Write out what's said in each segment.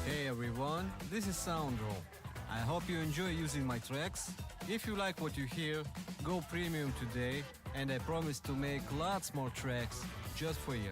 Hey everyone, this is Soundro. I hope you enjoy using my tracks. If you like what you hear, go premium today, and I promise to make lots more tracks just for you.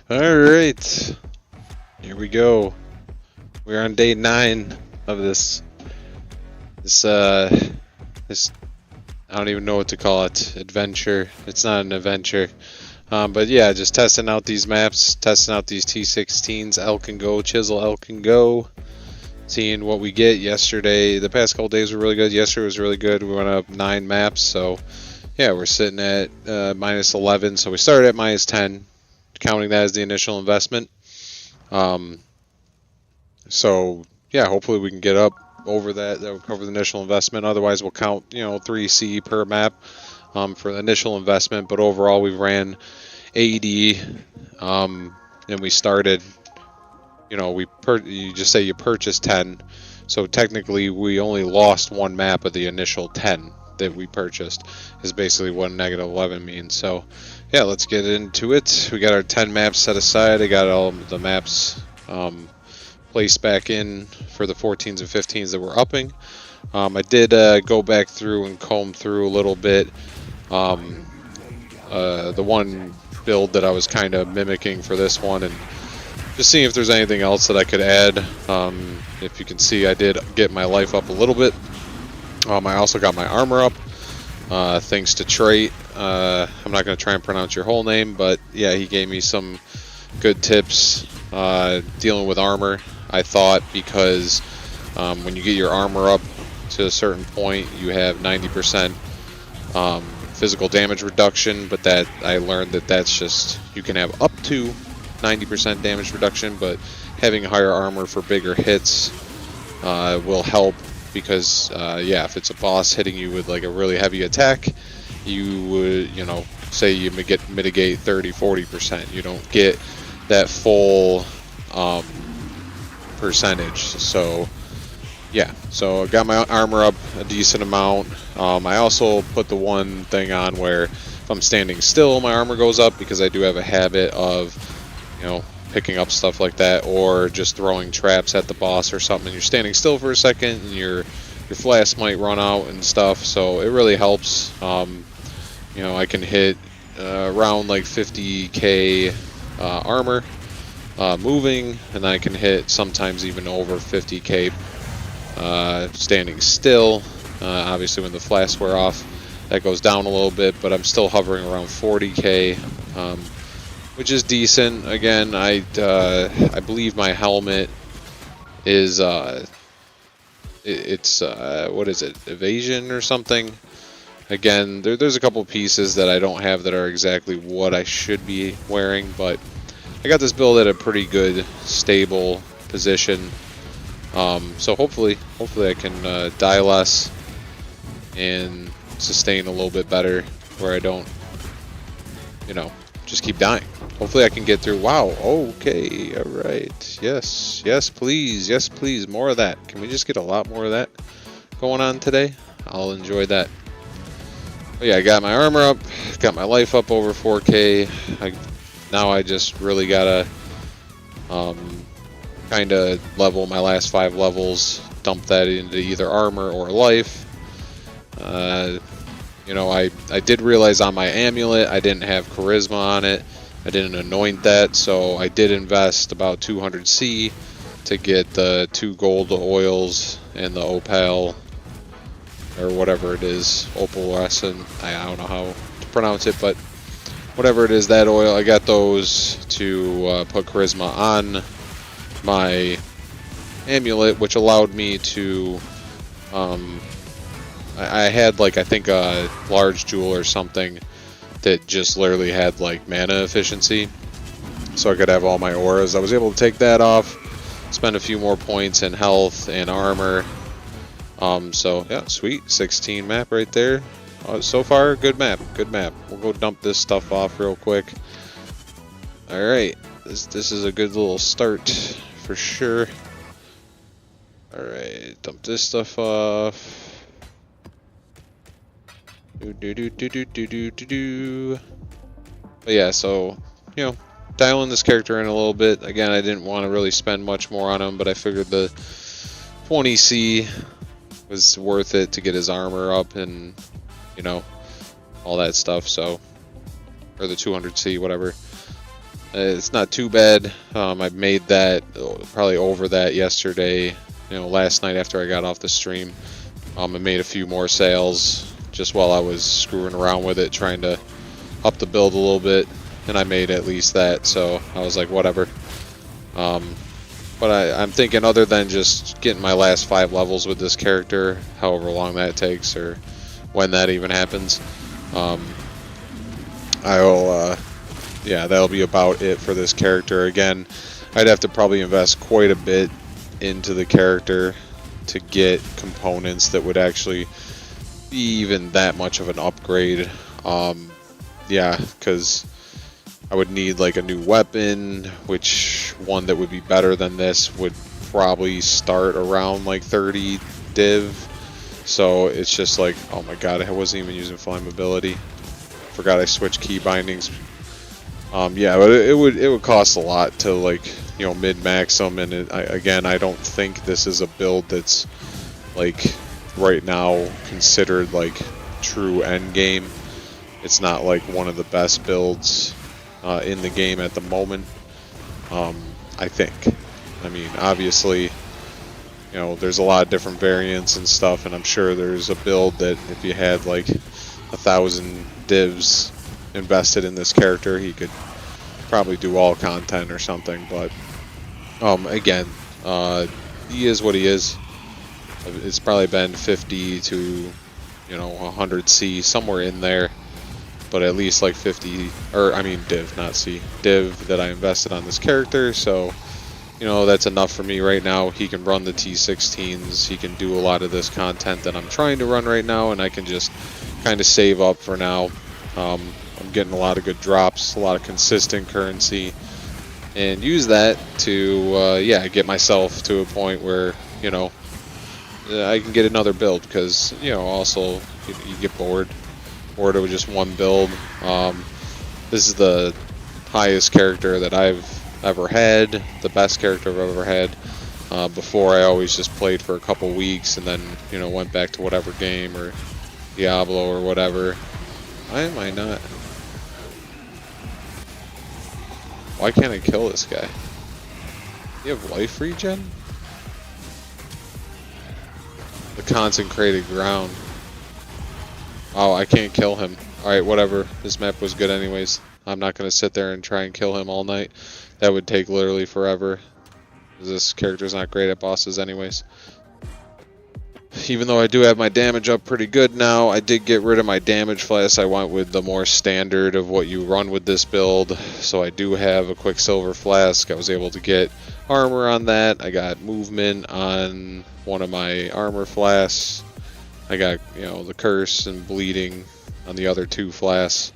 Alright, here we go. We're on day 9 of this, I don't even know what to call it, adventure. It's not an adventure. But yeah, just testing out these maps, testing out these T-16s, Alch and Go, Chisel, Alch and Go, seeing what we get. Yesterday, the past couple days were really good. Yesterday was really good. We went up 9 maps, so yeah, we're sitting at minus 11. So we started at minus 10. Counting that as the initial investment. So yeah, hopefully we can get up over that. That will cover the initial investment. Otherwise, we'll count 3C per map for the initial investment. But overall, we ran 80, and we started. You just say you purchased 10, so technically we only lost one map of the initial 10 that we purchased. Is basically what negative 11 means. So. Yeah, let's get into it. We got our 10 maps set aside. I got all the maps placed back in for the 14s and 15s that we're upping. I did go back through and comb through a little bit. The one build that I was kind of mimicking for this one, and just seeing if there's anything else that I could add. If you can see, I did get my life up a little bit. I also got my armor up. Thanks to Trait. I'm not going to try and pronounce your whole name, but yeah, he gave me some good tips dealing with armor. I thought because when you get your armor up to a certain point, you have 90% physical damage reduction, but that I learned that that's just, you can have up to 90% damage reduction, but having higher armor for bigger hits will help. Because yeah, if it's a boss hitting you with like a really heavy attack, you would, say you mitigate 30-40%. You don't get that full percentage. So yeah, so I got my armor up a decent amount. I also put the one thing on where if I'm standing still, my armor goes up, because I do have a habit of, picking up stuff like that, or just throwing traps at the boss or something, and you're standing still for a second and your flask might run out and stuff, so it really helps. I can hit around like 50k armor moving, and I can hit sometimes even over 50k standing still. Obviously when the flasks wear off, that goes down a little bit, but I'm still hovering around 40k, which is decent. Again, I believe my helmet is it's what is it, evasion or something. Again, there's a couple pieces that I don't have that are exactly what I should be wearing, but I got this build at a pretty good stable position. So hopefully I can die less and sustain a little bit better, where I don't just keep dying. Hopefully I can get through. Wow, okay, alright. Yes, please, more of that. Can we just get a lot more of that going on today? I'll enjoy that. But yeah, I got my armor up, got my life up over 4k. Now I just really gotta kind of level my last 5 levels, dump that into either armor or life. I did realize on my amulet I didn't have charisma on it. I didn't anoint that, so I did invest about 200C to get the 2 gold oils and the opal, or whatever it is, opalescent. I don't know how to pronounce it, but whatever it is, that oil, I got those to put charisma on my amulet, which allowed me to I had like, I think a large jewel or something that just literally had like mana efficiency, so I could have all my auras. I was able to take that off, spend a few more points in health and armor. So yeah, sweet 16 map right there. So far, good map, good map. We'll go dump this stuff off real quick. All right, this is a good little start for sure. All right, dump this stuff off. But yeah, so, you know, dialing this character in a little bit. Again, I didn't want to really spend much more on him, but I figured the 20C was worth it to get his armor up and, you know, all that stuff. So, or the 200C, whatever. It's not too bad. I made that probably over that yesterday, you know, last night after I got off the stream. I made a few more sales just while I was screwing around with it, trying to up the build a little bit, and I made at least that, so I was like, whatever. But I'm thinking, other than just getting my last 5 levels with this character, however long that takes, or when that even happens, yeah, that'll be about it for this character. Again, I'd have to probably invest quite a bit into the character to get components that would actually be even that much of an upgrade. Yeah, because I would need like a new weapon, which one that would be better than this would probably start around like 30 div. So it's just like, oh my god, I wasn't even using flammability. Forgot I switched key bindings. Yeah, but it would cost a lot to, like, you know, min-max them, and again, I don't think this is a build that's like right now considered like true end game. It's not like one of the best builds in the game at the moment. I think. I mean, obviously, you know, there's a lot of different variants and stuff, and I'm sure there's a build that if you had like 1,000 divs invested in this character, he could probably do all content or something. But again, he is what he is. It's probably been 50 to, you know, 100C, somewhere in there, but at least like 50, or I mean div, not C, div that I invested on this character. So, you know, that's enough for me right now. He can run the T-16s, he can do a lot of this content that I'm trying to run right now, and I can just kind of save up for now. I'm getting a lot of good drops, a lot of consistent currency, and use that to, yeah, get myself to a point where, you know, I can get another build, because, you know, also you get bored of just one build. This is the highest character that I've ever had, the best character I've ever had. Before, I always just played for a couple weeks and then, you know, went back to whatever game or Diablo or whatever. Why am I not? Why can't I kill this guy? You have life regen? The consecrated ground. Oh, I can't kill him. Alright, whatever. This map was good anyways. I'm not going to sit there and try and kill him all night. That would take literally forever. This character's not great at bosses anyways. Even though I do have my damage up pretty good now, I did get rid of my damage flask. I went with the more standard of what you run with this build. So I do have a Quicksilver flask. I was able to get armor on that. I got movement on one of my armor flasks. I got, you know, the curse and bleeding on the other 2 flasks.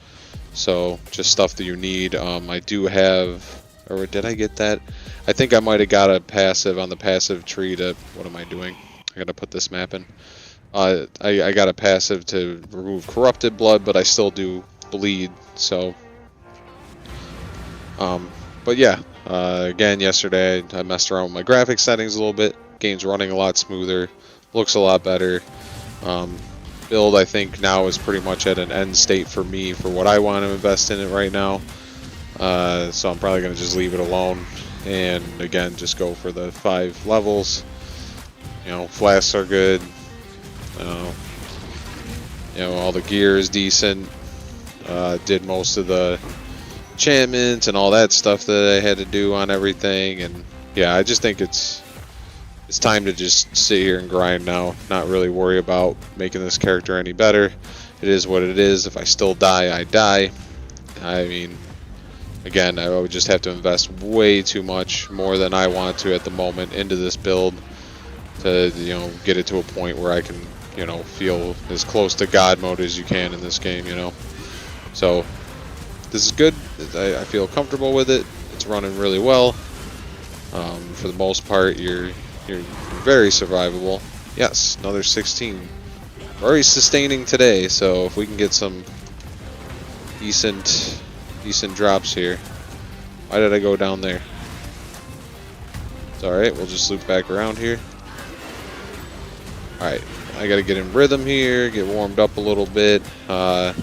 So just stuff that you need. I do have, or did I get that? I think I might have got a passive on the passive tree to, what am I doing? I gotta put this map in. I got a passive to remove corrupted blood, but I still do bleed, so. But yeah, again, yesterday I messed around with my graphics settings a little bit. Game's running a lot smoother, looks a lot better. Build, I think, now is pretty much at an end state for me for what I want to invest in it right now. So I'm probably gonna just leave it alone, and again, just go for the 5 levels. You know, flasks are good. You know, all the gear is decent. Did most of the enchantments and all that stuff that I had to do on everything, and yeah, I just think it's time to just sit here and grind now. Not really worry about making this character any better. it is what it is. If I still die, I die. I mean, again, I would just have to invest way too much, more than I want to at the moment, into this build to, you know, get it to a point where I can, you know, feel as close to God mode as you can in this game, you know. So this is good. I feel comfortable with it. It's running really well. For the most part, you're very survivable. Yes, another 16. Very sustaining today. So if we can get some decent drops here. Why did I go down there? It's alright, we'll just loop back around here. Alright, I gotta get in rhythm here, get warmed up a little bit. It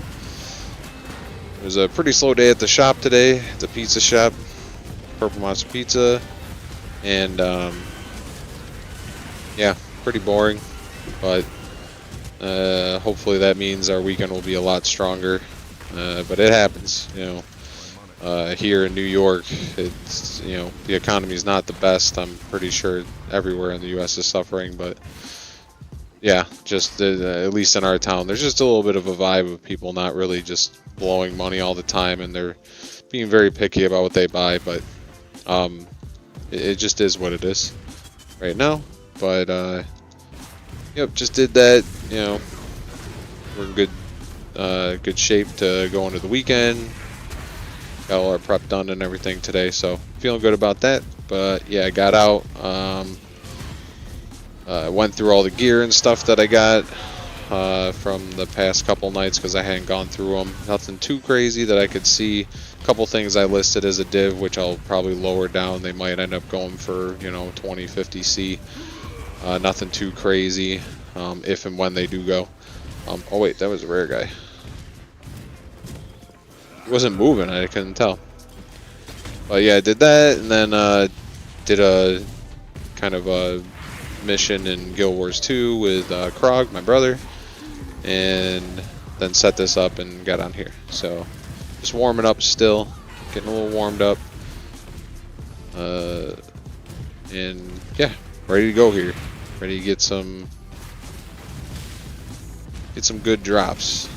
was a pretty slow day at the shop today, the pizza shop, Purple Monster Pizza, and yeah, pretty boring, but hopefully that means our weekend will be a lot stronger. But it happens, you know. Here in New York, it's, you know, the economy is not the best. I'm pretty sure everywhere in the U.S. is suffering, but yeah, just at least in our town, there's just a little bit of a vibe of people not really just blowing money all the time, and they're being very picky about what they buy. But it just is what it is right now. But yep, just did that. You know, we're in good shape to go into the weekend. Got all our prep done and everything today, so feeling good about that. But yeah, I got out, went through all the gear and stuff that I got from the past couple nights, because I hadn't gone through them. Nothing too crazy that I could see. A couple things I listed as a div, which I'll probably lower down. They might end up going for, you know, 2050C. Nothing too crazy, if and when they do go. Oh wait, that was a rare guy. He wasn't moving, I couldn't tell. But yeah, I did that, and then did a kind of a mission in Guild Wars 2 with Krog, my brother, and then set this up and got on here. So just warming up still, getting a little warmed up, and yeah, ready to go here. Ready to get some good drops.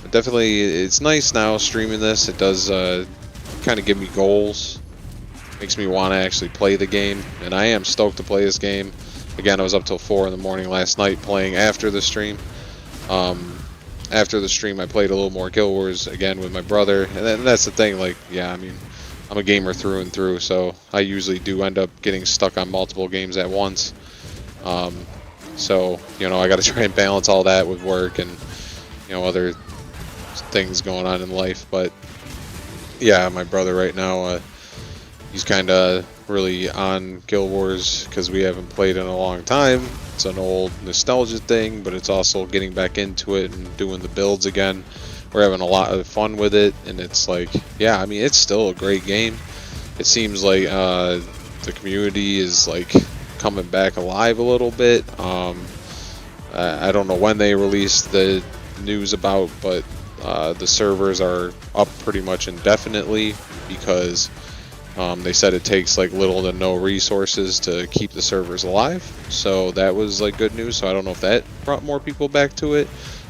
But definitely, it's nice now streaming this. It does kind of give me goals. Makes me want to actually play the game, and I am stoked to play this game. Again, I was up till 4 in the morning last night playing after the stream. After the stream, I played a little more Guild Wars again with my brother, and that's the thing. Like, yeah, I mean, I'm a gamer through and through, so I usually do end up getting stuck on multiple games at once. So, you know, I got to try and balance all that with work and, you know, other things going on in life. But yeah, my brother right now, he's kind of really on Guild Wars because we haven't played in a long time. It's an old nostalgia thing, but it's also getting back into it and doing the builds again. We're having a lot of fun with it, and it's like, yeah, I mean, it's still a great game. It seems like the community is like coming back alive a little bit. I don't know when they released the news about, but the servers are up pretty much indefinitely because they said it takes like little to no resources to keep the servers alive. So that was like good news. So I don't know if that brought more people back to it.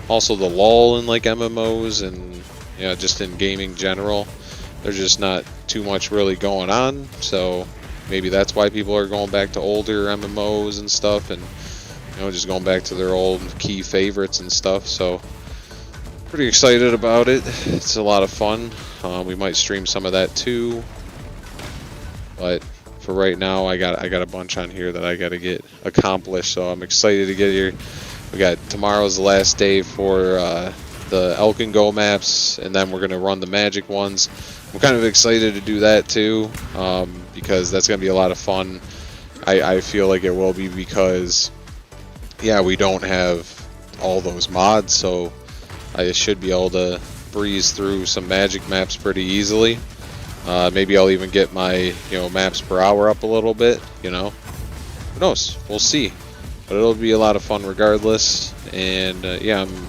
Also, the lull in like MMOs and, you know, just in gaming general, there's just not too much really going on. So maybe that's why people are going back to older MMOs and stuff, and, you know, just going back to their old key favorites and stuff. So pretty excited about it. It's a lot of fun. We might stream some of that too. But for right now, I got a bunch on here that I got to get accomplished. So I'm excited to get here. We got tomorrow's the last day for the Alch and Go maps, and then we're gonna run the magic ones. I'm kind of excited to do that too, because that's gonna be a lot of fun. I feel like it will be because, yeah, we don't have all those mods, so I should be able to breeze through some magic maps pretty easily. Maybe I'll even get my, you know, maps per hour up a little bit, you know. Who knows? We'll see. But it'll be a lot of fun regardless. And yeah, I'm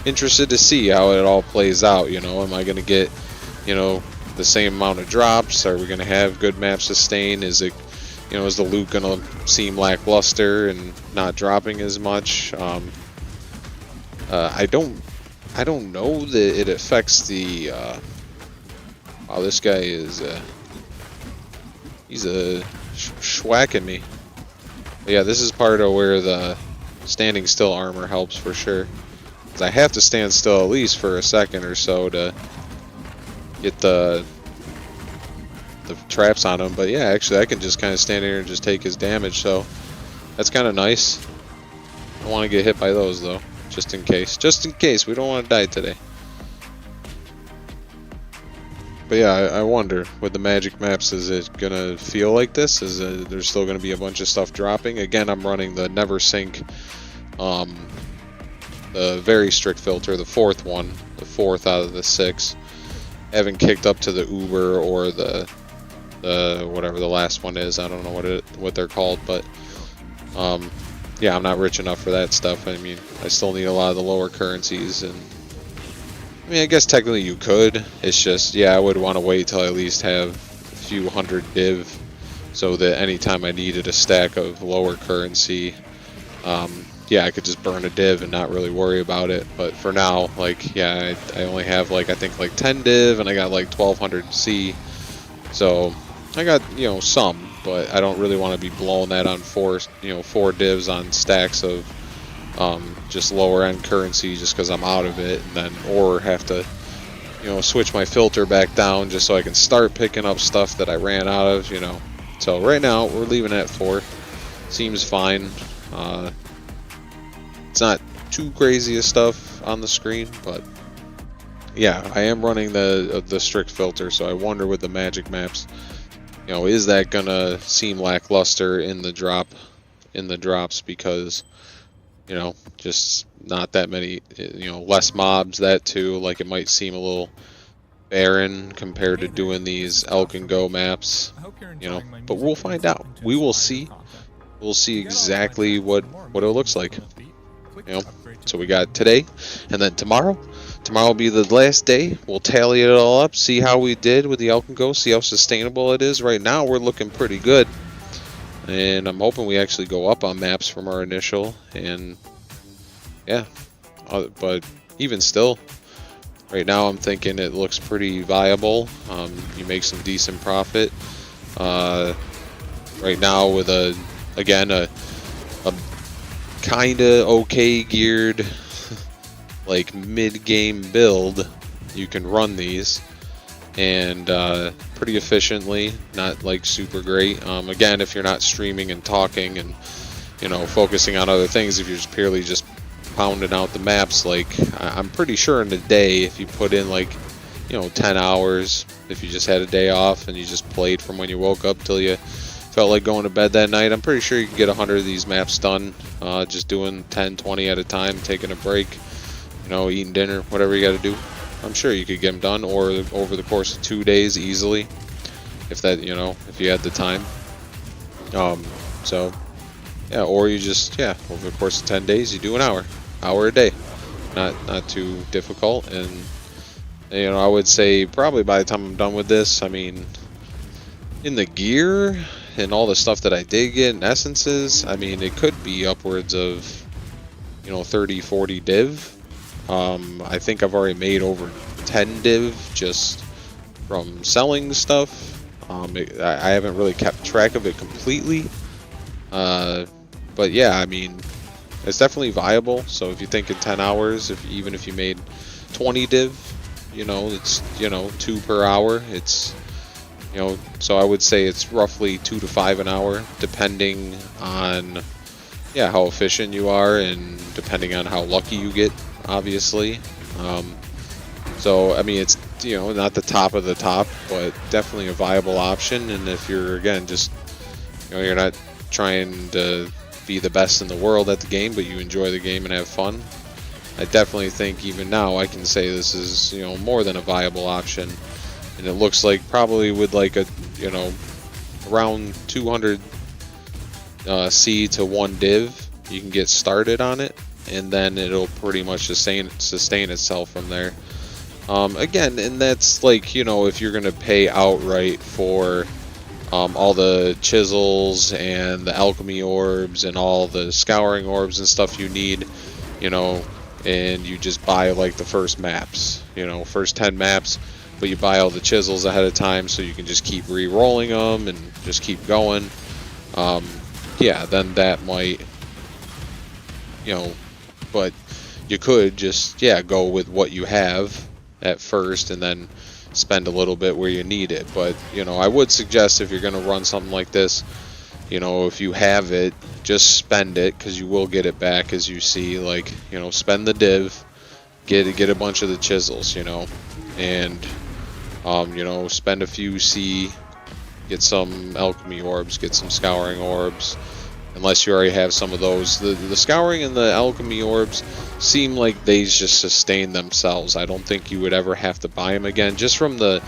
interested to see how it all plays out, you know. Am I going to get, you know, the same amount of drops? Are we going to have good map sustain? Is it, you know, is the loot going to seem lackluster and not dropping as much? I don't know that it affects the. Wow, this guy is. He's schwacking me. But yeah, this is part of where the standing still armor helps for sure. 'Cause I have to stand still at least for a second or so to get the traps on him. But yeah, actually I can just kind of stand here and just take his damage, so that's kind of nice. I don't want to get hit by those though, just in case. Just in case, we don't want to die today. But yeah, I wonder, with the magic maps, is it gonna feel like this? Is there's still gonna be a bunch of stuff dropping? Again, I'm running the never sync, the very strict filter, the fourth one, the fourth out of the 6. I haven't kicked up to the Uber or the whatever the last one is. I don't know what they're called, but yeah, I'm not rich enough for that stuff. I mean, I still need a lot of the lower currencies, and I mean, I guess technically you could. It's just, yeah, I would want to wait till I at least have a few hundred div, so that anytime I needed a stack of lower currency, yeah, I could just burn a div and not really worry about it. But for now, like, yeah, I only have like, I think like 10 div, and I got like 1200 C, so I got, you know, some, but I don't really want to be blowing that on 4 divs on stacks of just lower end currency just because I'm out of it, and then or have to, you know, switch my filter back down just so I can start picking up stuff that I ran out of, you know. So right now we're leaving at 4. Seems fine. It's not too crazy of stuff on the screen, but yeah, I am running the strict filter, so I wonder with the magic maps, you know, is that gonna seem lackluster in the drops because, you know, just not that many, you know, less mobs, that too, like it might seem a little barren compared to doing these Alch and Go maps, you know, but we'll find out. We will see. We'll see exactly what it looks like, you know. So we got today, and then tomorrow will be the last day. We'll tally it all up, see how we did with the Alch and Go, see how sustainable it is. Right now we're looking pretty good, and I'm hoping we actually go up on maps from our initial, and yeah, but even still, right now I'm thinking it looks pretty viable. You make some decent profit right now with a kinda okay geared like mid-game build. You can run these, and pretty efficiently, not like super great. Again, if you're not streaming and talking and, you know, focusing on other things, if you're just purely just pounding out the maps, like I'm pretty sure in a day, if you put in like, you know, 10 hours, if you just had a day off and you just played from when you woke up till you felt like going to bed that night, I'm pretty sure you can get 100 of these maps done, just doing 10, 20 at a time, taking a break, you know, eating dinner, whatever you got to do. I'm sure you could get them done, or over the course of 2 days easily, if that, you know, if you had the time. So yeah, or you just, yeah, over the course of 10 days, you do an hour a day, not too difficult. And, you know, I would say probably by the time I'm done with this, I mean, in the gear and all the stuff that I did get in essences, I mean, it could be upwards of, you know, 30, 40 div. I think I've already made over 10 div just from selling stuff. I haven't really kept track of it completely, but yeah, I mean, it's definitely viable. So if you think in 10 hours, even if you made 20 div, you know, it's, you know, 2 per hour. It's, you know, so I would say it's roughly 2 to 5 an hour, depending on, yeah, how efficient you are, and depending on how lucky you get, obviously. So I mean, it's, you know, not the top of the top, but definitely a viable option. And if you're, again, just, you know, you're not trying to be the best in the world at the game, but you enjoy the game and have fun, I definitely think even now I can say this is, you know, more than a viable option. And it looks like probably with like a, you know, around 200 C to 1 div, you can get started on it, and then it'll pretty much sustain itself from there. Again, and that's like, you know, if you're gonna pay outright for all the chisels and the alchemy orbs and all the scouring orbs and stuff you need, you know, and you just buy like the first maps, you know, first 10 maps, but you buy all the chisels ahead of time so you can just keep re-rolling them and just keep going. Yeah, then that might, you know, but you could just, yeah, go with what you have at first and then spend a little bit where you need it. But, you know, I would suggest if you're going to run something like this, you know, if you have it, just spend it, because you will get it back, as you see. Like, you know, spend the div, get a bunch of the chisels, you know, and you know, spend a few C, get some alchemy orbs, get some scouring orbs, unless you already have some of those. The scouring and the alchemy orbs seem like they just sustain themselves. I don't think you would ever have to buy them again, just from the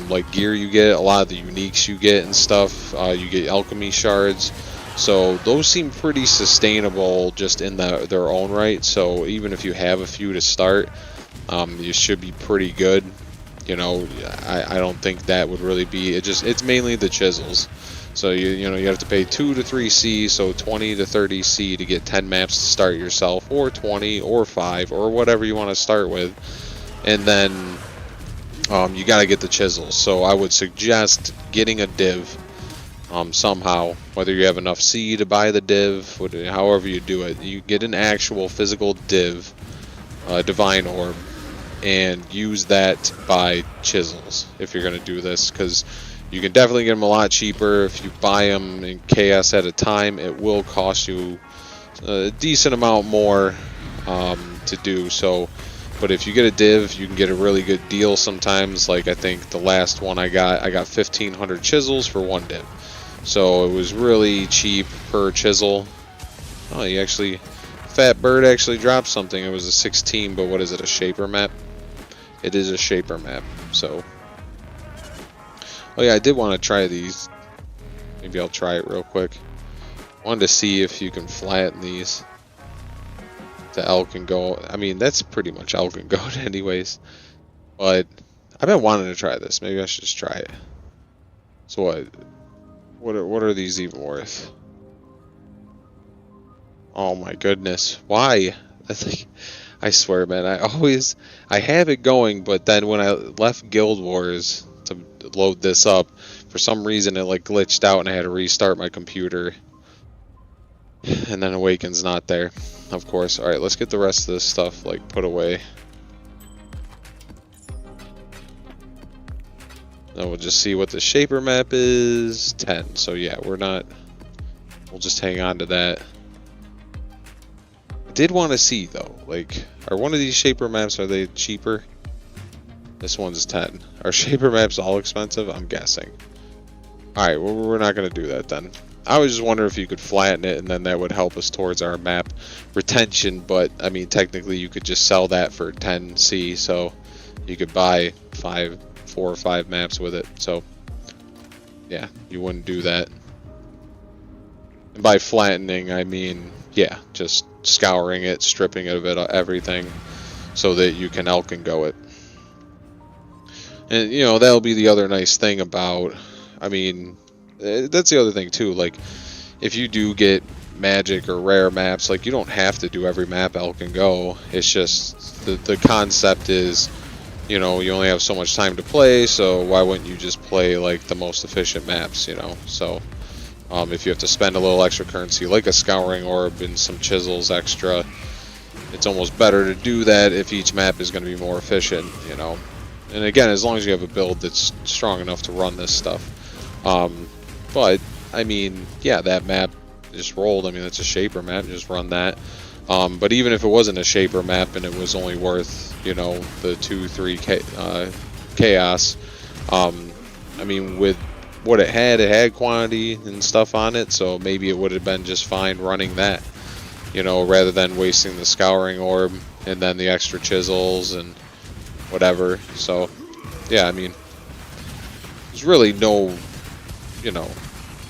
like gear you get, a lot of the uniques you get and stuff. You get alchemy shards, so those seem pretty sustainable just in their own right. So even if you have a few to start, you should be pretty good. You know, I don't think that would really be it. Just, it's mainly the chisels. So you know, you have to pay 2 to 3 C, so 20 to 30 C to get 10 maps to start yourself, or 20 or 5 or whatever you want to start with, and then you got to get the chisels. So I would suggest getting a div somehow, whether you have enough C to buy the div, however you do it. You get an actual physical div, divine orb, and use that to buy chisels if you're going to do this, because you can definitely get them a lot cheaper. If you buy them in chaos at a time, it will cost you a decent amount more to do so. But if you get a div, you can get a really good deal sometimes. Like, I think the last one I got 1,500 chisels for one div, so it was really cheap per chisel. Oh, you actually, Fat Bird actually dropped something. It was a 16, but what is it, a shaper map? It is a shaper map. So, oh yeah, I did want to try these. Maybe I'll try it real quick. Wanted to see if you can flatten these to Alch and Go. I mean, that's pretty much Alch and Go anyways. But I've been wanting to try this. Maybe I should just try it. So what are these even worth? Oh my goodness. Why? That's like, I swear, man, I have it going, but then when I left Guild Wars to load this up, for some reason it like glitched out and I had to restart my computer, and then Awaken's not there, of course. Alright, let's get the rest of this stuff like put away. Then we'll just see what the shaper map is. 10. So yeah, we'll just hang on to that. I did want to see though, like, are one of these shaper maps, are they cheaper? This one's 10. Are shaper maps all expensive? I'm guessing. Alright, well, we're not going to do that then. I was just wondering if you could flatten it, and then that would help us towards our map retention. But I mean, technically you could just sell that for 10C, so you could buy 4 or 5 maps with it. So yeah, you wouldn't do that. And by flattening, I mean, yeah, just scouring it, stripping it of everything, so that you can Alch and Go it. And you know, that'll be the other nice thing about, I mean, that's the other thing too, like, if you do get magic or rare maps, like, you don't have to do every map Alch and Go. It's just the concept is, you know, you only have so much time to play, so why wouldn't you just play like the most efficient maps, you know? So if you have to spend a little extra currency, like a scouring orb and some chisels extra, it's almost better to do that if each map is going to be more efficient, you know. And again, as long as you have a build that's strong enough to run this stuff. But I mean, yeah, that map just rolled. I mean, it's a shaper map, just run that. But even if it wasn't a shaper map and it was only worth, you know, the 2-3 chaos, I mean, with what it had quantity and stuff on it, so maybe it would have been just fine running that, you know, rather than wasting the scouring orb and then the extra chisels and whatever. So yeah, I mean, there's really no, you know,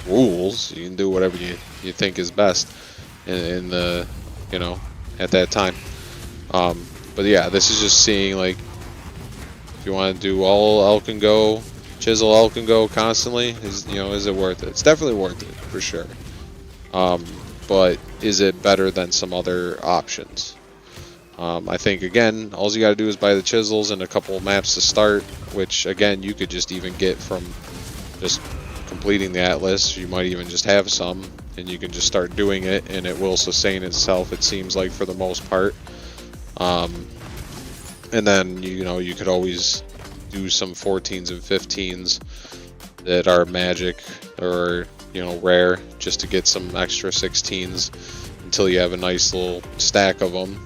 rules. You can do whatever you think is best in the, you know, at that time. But yeah, this is just seeing, like, if you want to do all Alch and Go, chisel Alch and Go constantly, is it worth it? It's definitely worth it for sure. But is it better than some other options? I think, again, all you got to do is buy the chisels and a couple of maps to start, which, again, you could just even get from just completing the Atlas. You might even just have some, and you can just start doing it, and it will sustain itself, it seems like, for the most part. And then, you know, you could always do some 14s and 15s that are magic or, you know, rare, just to get some extra 16s until you have a nice little stack of them.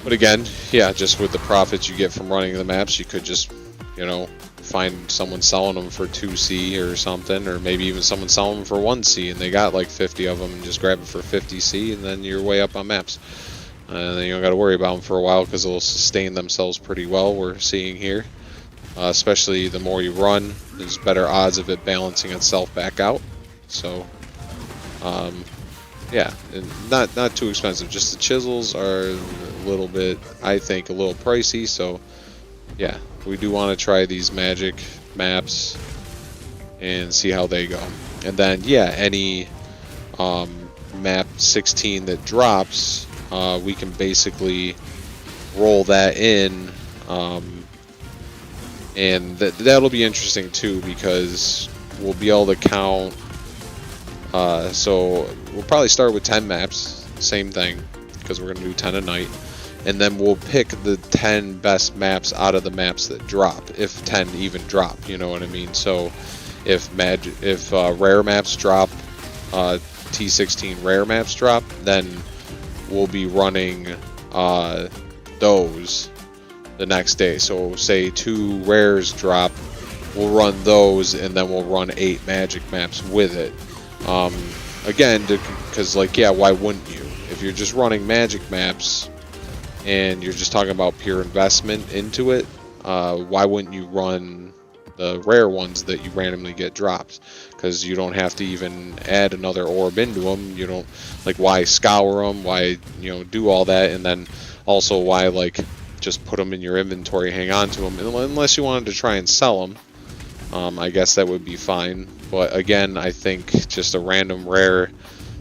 But again, yeah, just with the profits you get from running the maps, you could just, you know, find someone selling them for 2C or something, or maybe even someone selling them for 1C and they got like 50 of them, and just grab it for 50C, and then you're way up on maps. And then you don't got to worry about them for a while because they'll sustain themselves pretty well, we're seeing here. Especially the more you run, there's better odds of it balancing itself back out. So, yeah, and not too expensive. Just the chisels are a little bit, I think, a little pricey. So, yeah, we do want to try these magic maps and see how they go. And then, yeah, any map 16 that drops, we can basically roll that in, and that'll be interesting too, because we'll be able to count. So we'll probably start with 10 maps, same thing, because we're gonna do 10 a night, and then we'll pick the 10 best maps out of the maps that drop, if 10 even drop. You know what I mean? So if rare maps drop, T-16 rare maps drop, then we'll be running those the next day. So say 2 rares drop, we'll run those, and then we'll run 8 magic maps with it. Again, because, like, yeah, why wouldn't you? If you're just running magic maps and you're just talking about pure investment into it, why wouldn't you run the rare ones that you randomly get dropped? Because you don't have to even add another orb into them. You don't, like, why scour them? Why, you know, do all that? And then also, why, like, just put them in your inventory, hang on to them, unless you wanted to try and sell them. I guess that would be fine. But again, I think just a random rare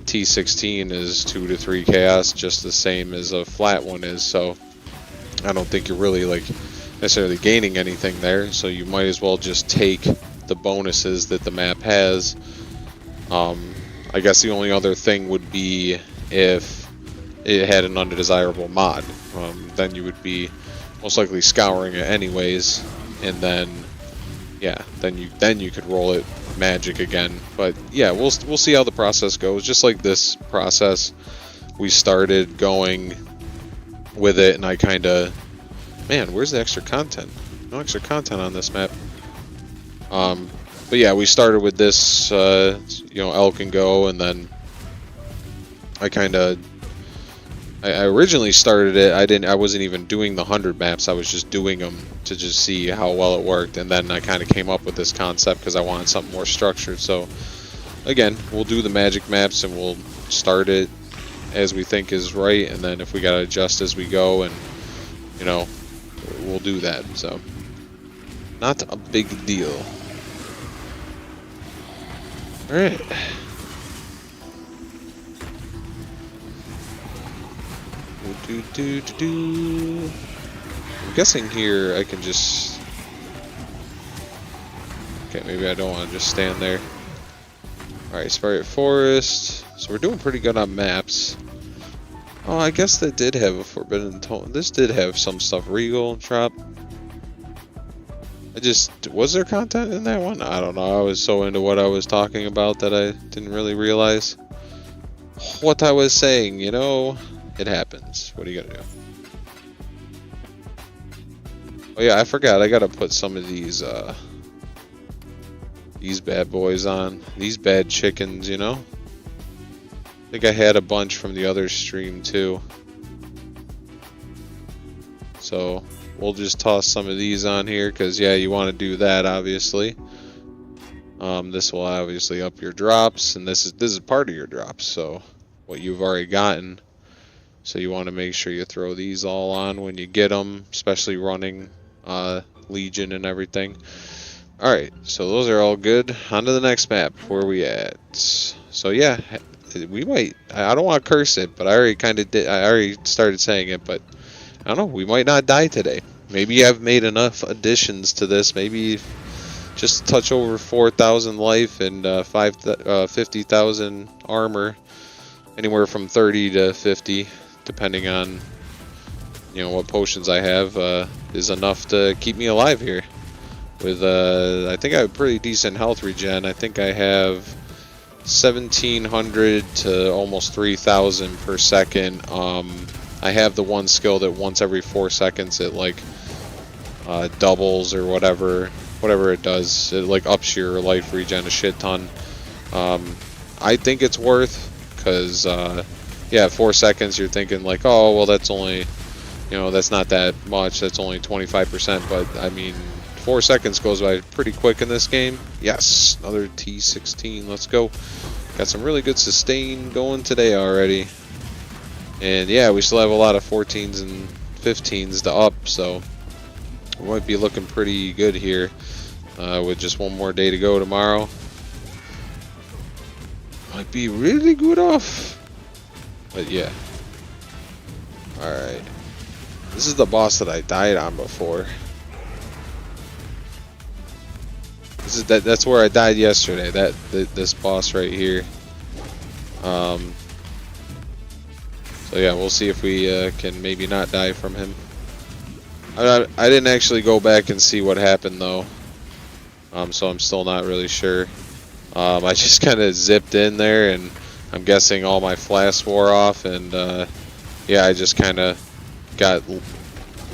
T-16 is 2 to 3 chaos, just the same as a flat one is. So I don't think you're really, like, necessarily gaining anything there. So you might as well just take the bonuses that the map has. I guess the only other thing would be if it had an undesirable mod. Then you would be most likely scouring it anyways, and then, yeah, then you could roll it magic again. But yeah, we'll see how the process goes. Just like this process, we started going with it, and I kind of, man, where's the extra content? No extra content on this map. But yeah, we started with this, you know, Alch and Go, and then I originally started it. I wasn't even doing the 100 maps. I was just doing them to just see how well it worked, and then I kind of came up with this concept because I wanted something more structured. So again, we'll do the magic maps and we'll start it as we think is right, and then if we gotta adjust as we go, and, you know, we'll do that. So not a big deal. All right. I'm guessing here I can just... Okay, maybe I don't want to just stand there. Alright, Spirit Forest. So we're doing pretty good on maps. Oh, I guess that did have a Forbidden Tome. This did have some stuff. Regal, Drop. Was there content in that one? I don't know. I was so into what I was talking about that I didn't really realize what I was saying, you know? It happens. What are you gonna do? Oh yeah, I forgot. I gotta put some of these bad boys on. These bad chickens, you know? I think I had a bunch from the other stream too. So we'll just toss some of these on here, because yeah, you want to do that, obviously. This will obviously up your drops, and this is part of your drops, so what you've already gotten. So you want to make sure you throw these all on when you get them, especially running Legion and everything. Alright, so those are all good. On to the next map. Where are we at? So yeah, we might. I don't want to curse it, but I already kind of did. I already started saying it, but I don't know. We might not die today. Maybe I've made enough additions to this. Maybe just touch over 4,000 life and 50,000 armor, anywhere from 30 to 50, depending on what potions I have, is enough to keep me alive here. With I think I have pretty decent health regen. I think I have 1,700 to almost 3,000 per second. I have the one skill that once every 4 seconds it like doubles or whatever it does. It like ups your life regen a shit ton. I think it's worth, because yeah, 4 seconds you're thinking like, oh well, that's only, that's not that much, that's only 25%, but I mean 4 seconds goes by pretty quick in this game. Yes, another T-16, let's go. Got some really good sustain going today already. And yeah, we still have a lot of 14s and 15s to up, so we might be looking pretty good here with just one more day to go tomorrow. Might be really good off. But yeah. Alright. This is the boss that I died on before. That's where I died yesterday. This boss right here. So yeah, we'll see if we can maybe not die from him. I didn't actually go back and see what happened though. So I'm still not really sure. I just kind of zipped in there, and I'm guessing all my flasks wore off, and yeah, I just kind of got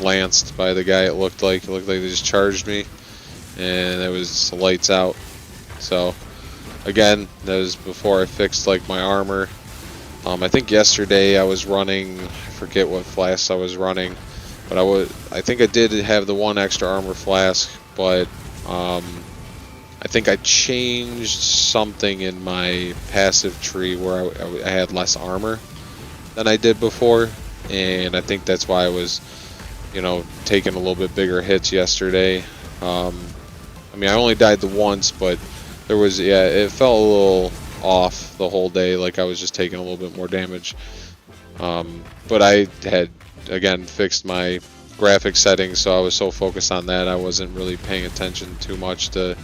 lanced by the guy. It looked like they just charged me, and it was lights out. So again, that was before I fixed like my armor. I think yesterday I was running, I forget what flasks I was running, but I think I did have the one extra armor flask, but I think I changed something in my passive tree where I had less armor than I did before, and I think that's why I was, taking a little bit bigger hits yesterday. I mean, I only died the once, but there was, yeah, it felt a little off the whole day, like I was just taking a little bit more damage. But I had, again, fixed my graphic settings, so I was so focused on that I wasn't really paying attention too much to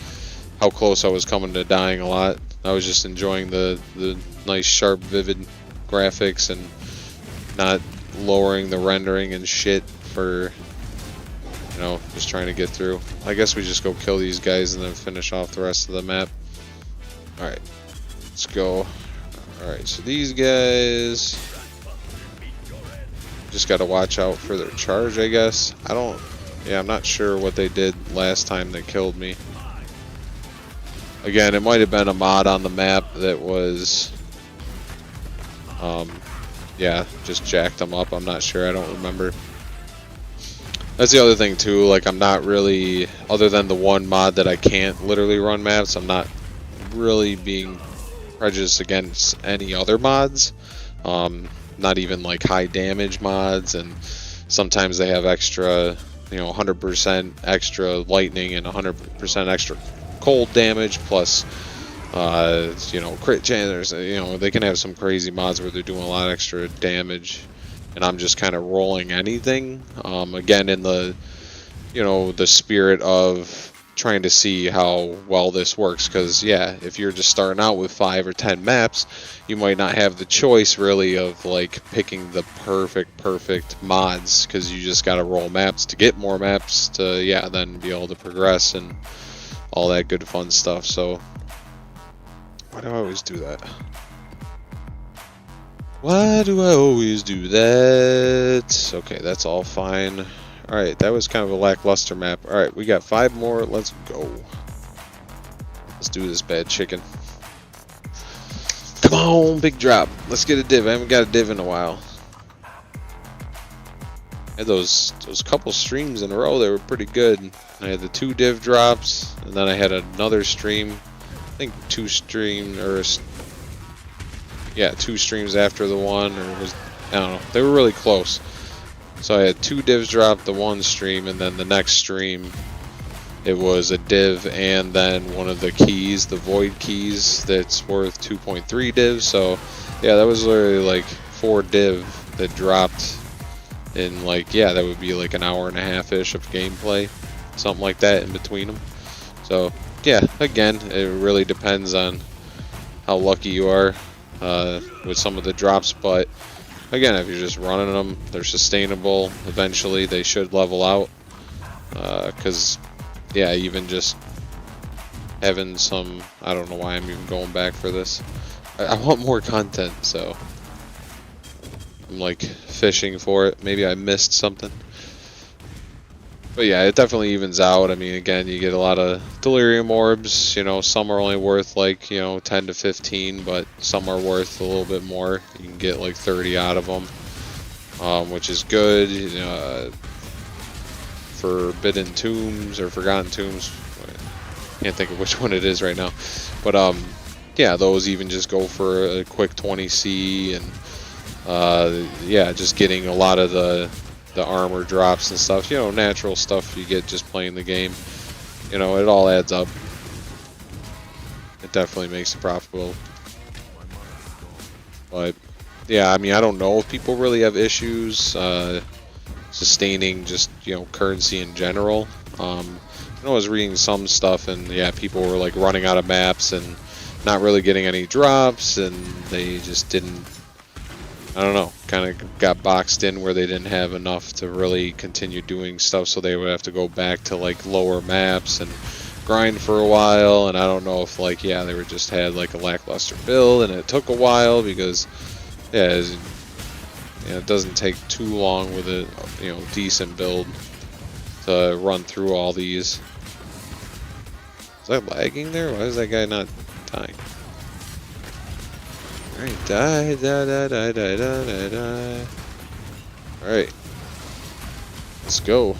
how close I was coming to dying a lot. I was just enjoying the nice, sharp, vivid graphics and not lowering the rendering and shit for, just trying to get through. I guess we just go kill these guys and then finish off the rest of the map. Alright, let's go. Alright, so these guys, just gotta watch out for their charge, I guess. I'm not sure what they did last time they killed me. Again, it might have been a mod on the map that was, yeah, just jacked them up. I'm not sure, I don't remember. That's the other thing too, like I'm not really, other than the one mod that I can't literally run maps, I'm not really being prejudiced against any other mods. Not even like high damage mods, and sometimes they have extra, 100% extra lightning and 100% extra cold damage plus crit chance. They can have some crazy mods where they're doing a lot extra damage, and I'm just kind of rolling anything, again in the the spirit of trying to see how well this works, because yeah, if you're just starting out with 5 or 10 maps, you might not have the choice really of like picking the perfect mods, because you just got to roll maps to get more maps to, yeah, then be able to progress and all that good fun stuff. So why do I always do that? Why do I always do that? Okay, that's all fine. Alright, that was kind of a lackluster map. Alright, we got 5 more. Let's go. Let's do this, bad chicken. Come on, big drop. Let's get a div. I haven't got a div in a while. I had those couple streams in a row, they were pretty good. I had the 2 div drops, and then I had another stream. I think 2 streams, or yeah, 2 streams after the one, or was, I don't know. They were really close. So I had 2 divs drop the one stream, and then the next stream it was a div and then one of the keys, the void keys, that's worth 2.3 divs. So yeah, that was literally like 4 div that dropped in, like, yeah, that would be like an hour and a half ish of gameplay, something like that in between them. So yeah, again, it really depends on how lucky you are with some of the drops, but again, if you're just running them, they're sustainable. Eventually they should level out, because yeah, even just having some, I don't know why I'm even going back for this. I want more content, so I'm like fishing for it. Maybe I missed something. But yeah, it definitely evens out. I mean, again, you get a lot of delirium orbs. You know, some are only worth like, you know, 10 to 15, but some are worth a little bit more. You can get like 30 out of them, which is good. You know, Forbidden Tombs or Forgotten Tombs. I can't think of which one it is right now. But yeah, those even just go for a quick 20C, and yeah, just getting a lot of the armor drops and stuff, you know, natural stuff you get just playing the game. You know, it all adds up. It definitely makes it profitable. But yeah, I mean, I don't know if people really have issues sustaining just, you know, currency in general. I was reading some stuff, and yeah, people were like running out of maps and not really getting any drops, and they just didn't, I don't know, kind of got boxed in where they didn't have enough to really continue doing stuff, so they would have to go back to like lower maps and grind for a while. And I don't know if, like, yeah, they were just had like a lackluster build and it took a while, because yeah, it doesn't take too long with a, you know, decent build to run through all these. Is that lagging there? Why is that guy not dying? Alright, die. Alright. Let's go.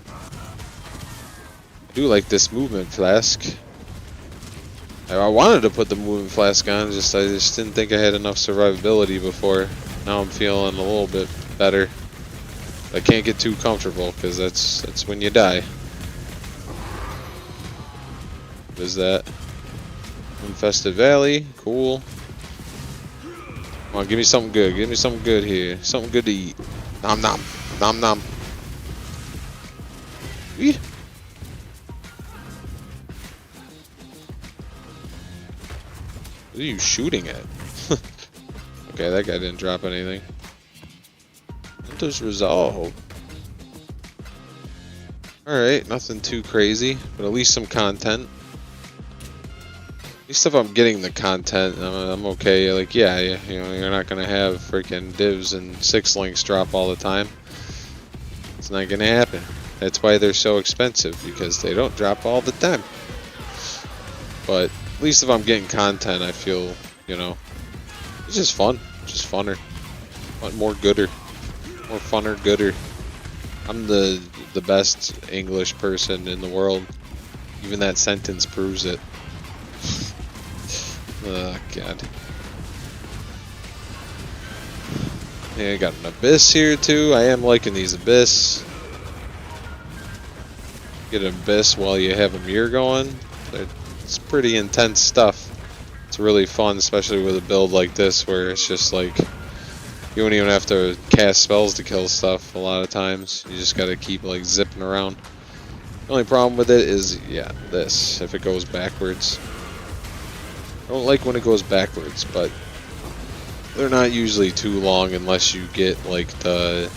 I do like this movement flask. I wanted to put the movement flask on, I just didn't think I had enough survivability before. Now I'm feeling a little bit better. I can't get too comfortable, because that's when you die. What is that? Infested Valley, cool. Come on, give me something good. Give me something good here. Something good to eat. Nom nom. Nom nom. Wee. What are you shooting at? Okay, that guy didn't drop anything. Hunter's Resolve. Alright, nothing too crazy, but at least some content. At least if I'm getting the content, I'm okay. Like, yeah, you know, you're not gonna have freaking divs and 6 links drop all the time. It's not gonna happen. That's why they're so expensive, because they don't drop all the time. But at least if I'm getting content, I feel, you know, it's just fun, just funner. Want more gooder, more funner, gooder. I'm the best English person in the world. Even that sentence proves it. Oh god. Yeah, I got an abyss here too. I am liking these abyss. Get an abyss while you have a mirror going. It's pretty intense stuff. It's really fun, especially with a build like this, where it's just like you don't even have to cast spells to kill stuff a lot of times. You just gotta keep like zipping around. The only problem with it is, yeah, this, if it goes backwards. I don't like when it goes backwards, but they're not usually too long unless you get like the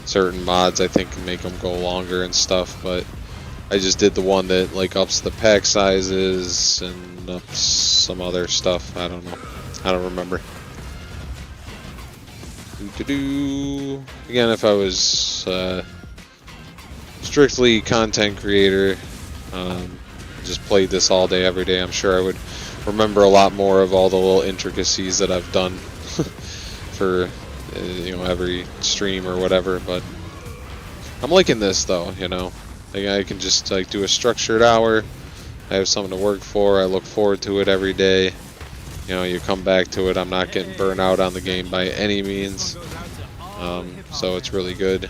certain mods, I think, can make them go longer and stuff. But I just did the one that like ups the pack sizes and ups some other stuff. I don't know. I don't remember. Again, if I was strictly content creator, just played this all day, every day, I'm sure I would remember a lot more of all the little intricacies that I've done for you know, every stream or whatever. But I'm liking this though, you know. Like, I can just like do a structured hour. I have something to work for. I look forward to it every day. You know, you come back to it. I'm not getting burnt out on the game by any means. So it's really good.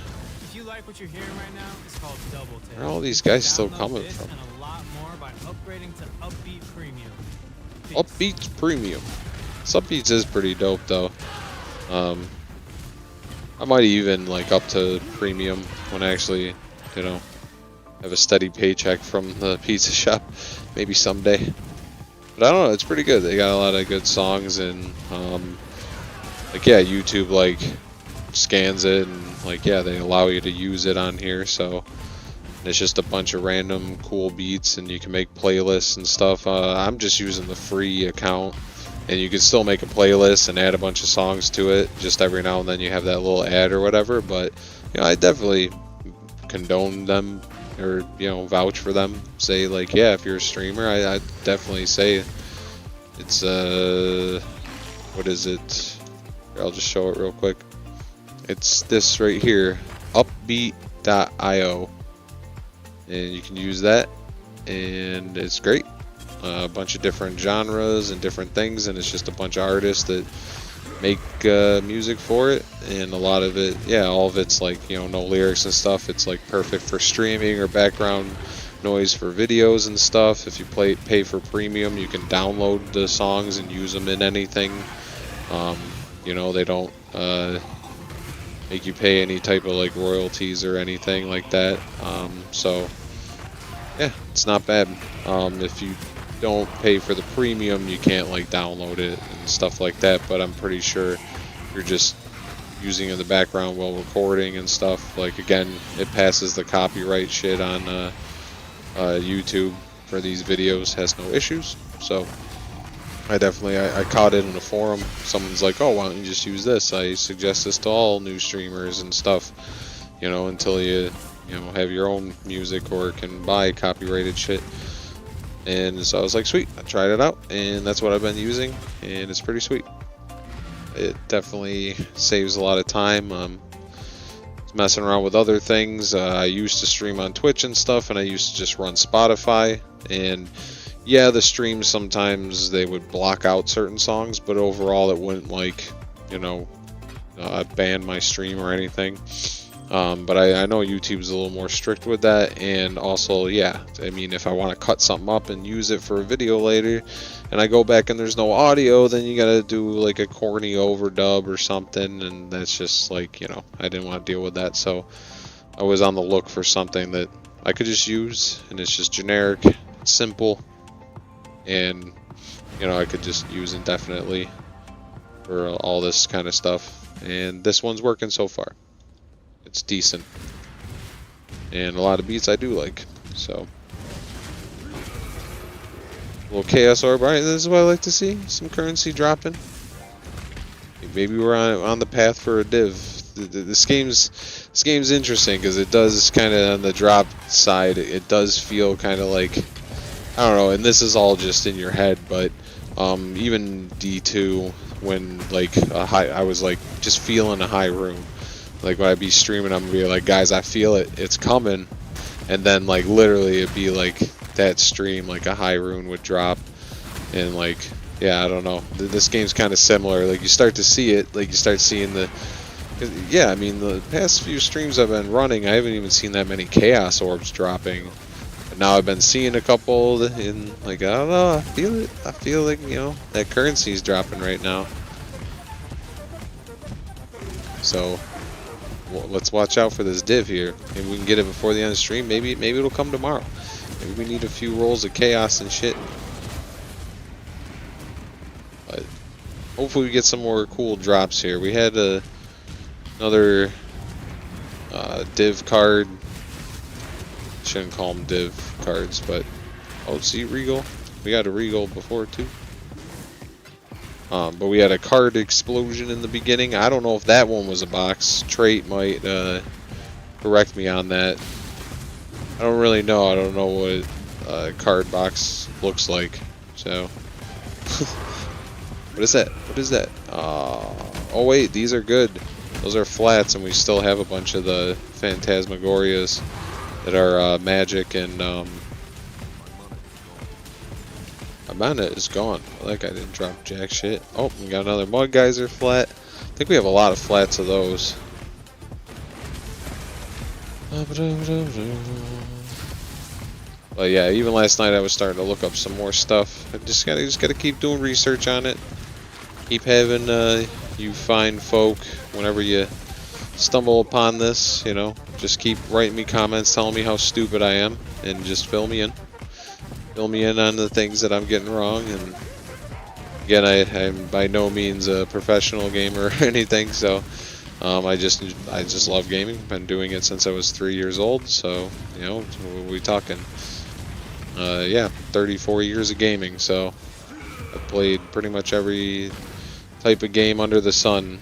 What you're hearing right now is called Double Take. Where are all these guys still Download coming this from? and a lot more by upgrading to Upbeat Premium. Peace. Upbeats Premium. Upbeats is pretty dope though. I might even like up to premium when I actually, you know, have a steady paycheck from the pizza shop. Maybe someday. But I don't know, it's pretty good. They got a lot of good songs, and like yeah, YouTube like scans it, and like yeah, they allow you to use it on here. So it's just a bunch of random cool beats, and you can make playlists and stuff. I'm just using the free account, and you can still make a playlist and add a bunch of songs to it. Just every now and then you have that little ad or whatever. But you know, I definitely condone them, or you know, vouch for them. Say like, yeah, if you're a streamer, I definitely say it's what is it? Here, I'll just show it real quick. It's this right here, upbeat.io, and you can use that, and it's great. A bunch of different genres and different things, and it's just a bunch of artists that make music for it, and a lot of it, yeah, all of it's like, you know, no lyrics and stuff. It's like perfect for streaming or background noise for videos and stuff. If you pay for premium, you can download the songs and use them in anything. You know, they don't make you pay any type of like royalties or anything like that. So yeah, it's not bad. If you don't pay for the premium, you can't like download it and stuff like that, but I'm pretty sure you're just using it in the background while recording and stuff. Like again, it passes the copyright shit on YouTube for these videos, has no issues. So I caught it in a forum. Someone's like, oh, why don't you just use this? I suggest this to all new streamers and stuff, you know, until you know, have your own music or can buy copyrighted shit. And so I was like, sweet, I tried it out, and that's what I've been using, and it's pretty sweet. It definitely saves a lot of time. Messing around with other things. I used to stream on Twitch and stuff, and I used to just run Spotify, and yeah, the streams sometimes they would block out certain songs, but overall it wouldn't like, you know, ban my stream or anything. But I know YouTube's a little more strict with that, and also, yeah, I mean, if I want to cut something up and use it for a video later, and I go back and there's no audio, then you gotta do like a corny overdub or something, and that's just like, you know, I didn't want to deal with that, so I was on the look for something that I could just use, and it's just generic, simple, and, you know, I could just use indefinitely for all this kind of stuff, and this one's working so far. It's decent, and a lot of beats I do like. So, a little chaos orb. Alright, this is what I like to see. Some currency dropping. Maybe we're on the path for a div. This game's interesting because it does kind of, on the drop side, it does feel kind of like, I don't know. And this is all just in your head, but even D2, when like I was like just feeling a high room. Like when I'd be streaming, I'm gonna be like, guys, I feel it, it's coming, and then like literally it'd be like that stream, like a high rune would drop, and like, yeah, I don't know. This game's kind of similar. Like you start to see it, like you start seeing the, yeah, I mean the past few streams I've been running, I haven't even seen that many chaos orbs dropping, but now I've been seeing a couple, and like I don't know, I feel it. I feel like, you know, that currency's dropping right now. So let's watch out for this div here. Maybe we can get it before the end of the stream. Maybe it'll come tomorrow. Maybe we need a few rolls of chaos and shit. But hopefully we get some more cool drops here. We had another div card. Shouldn't call them div cards, but oh, see, Regal. We got a Regal before too. But we had a card explosion in the beginning. I don't know if that one was a box. Trait might correct me on that. I don't really know. I don't know what a card box looks like. So, what is that? What is that? Oh wait, these are good. Those are flats, and we still have a bunch of the Phantasmagorias that are magic, and my mana is gone. Like I didn't drop jack shit. Oh, we got another Mud Geyser flat. I think we have a lot of flats of those. But yeah, even last night I was starting to look up some more stuff. I just gotta keep doing research on it. Keep having you fine folk whenever you stumble upon this, you know, just keep writing me comments telling me how stupid I am, and just fill me in on the things that I'm getting wrong. And again, I'm by no means a professional gamer or anything, so I just love gaming. Been doing it since I was 3 years old, so you know, we talking yeah, 34 years of gaming. So I've played pretty much every type of game under the sun,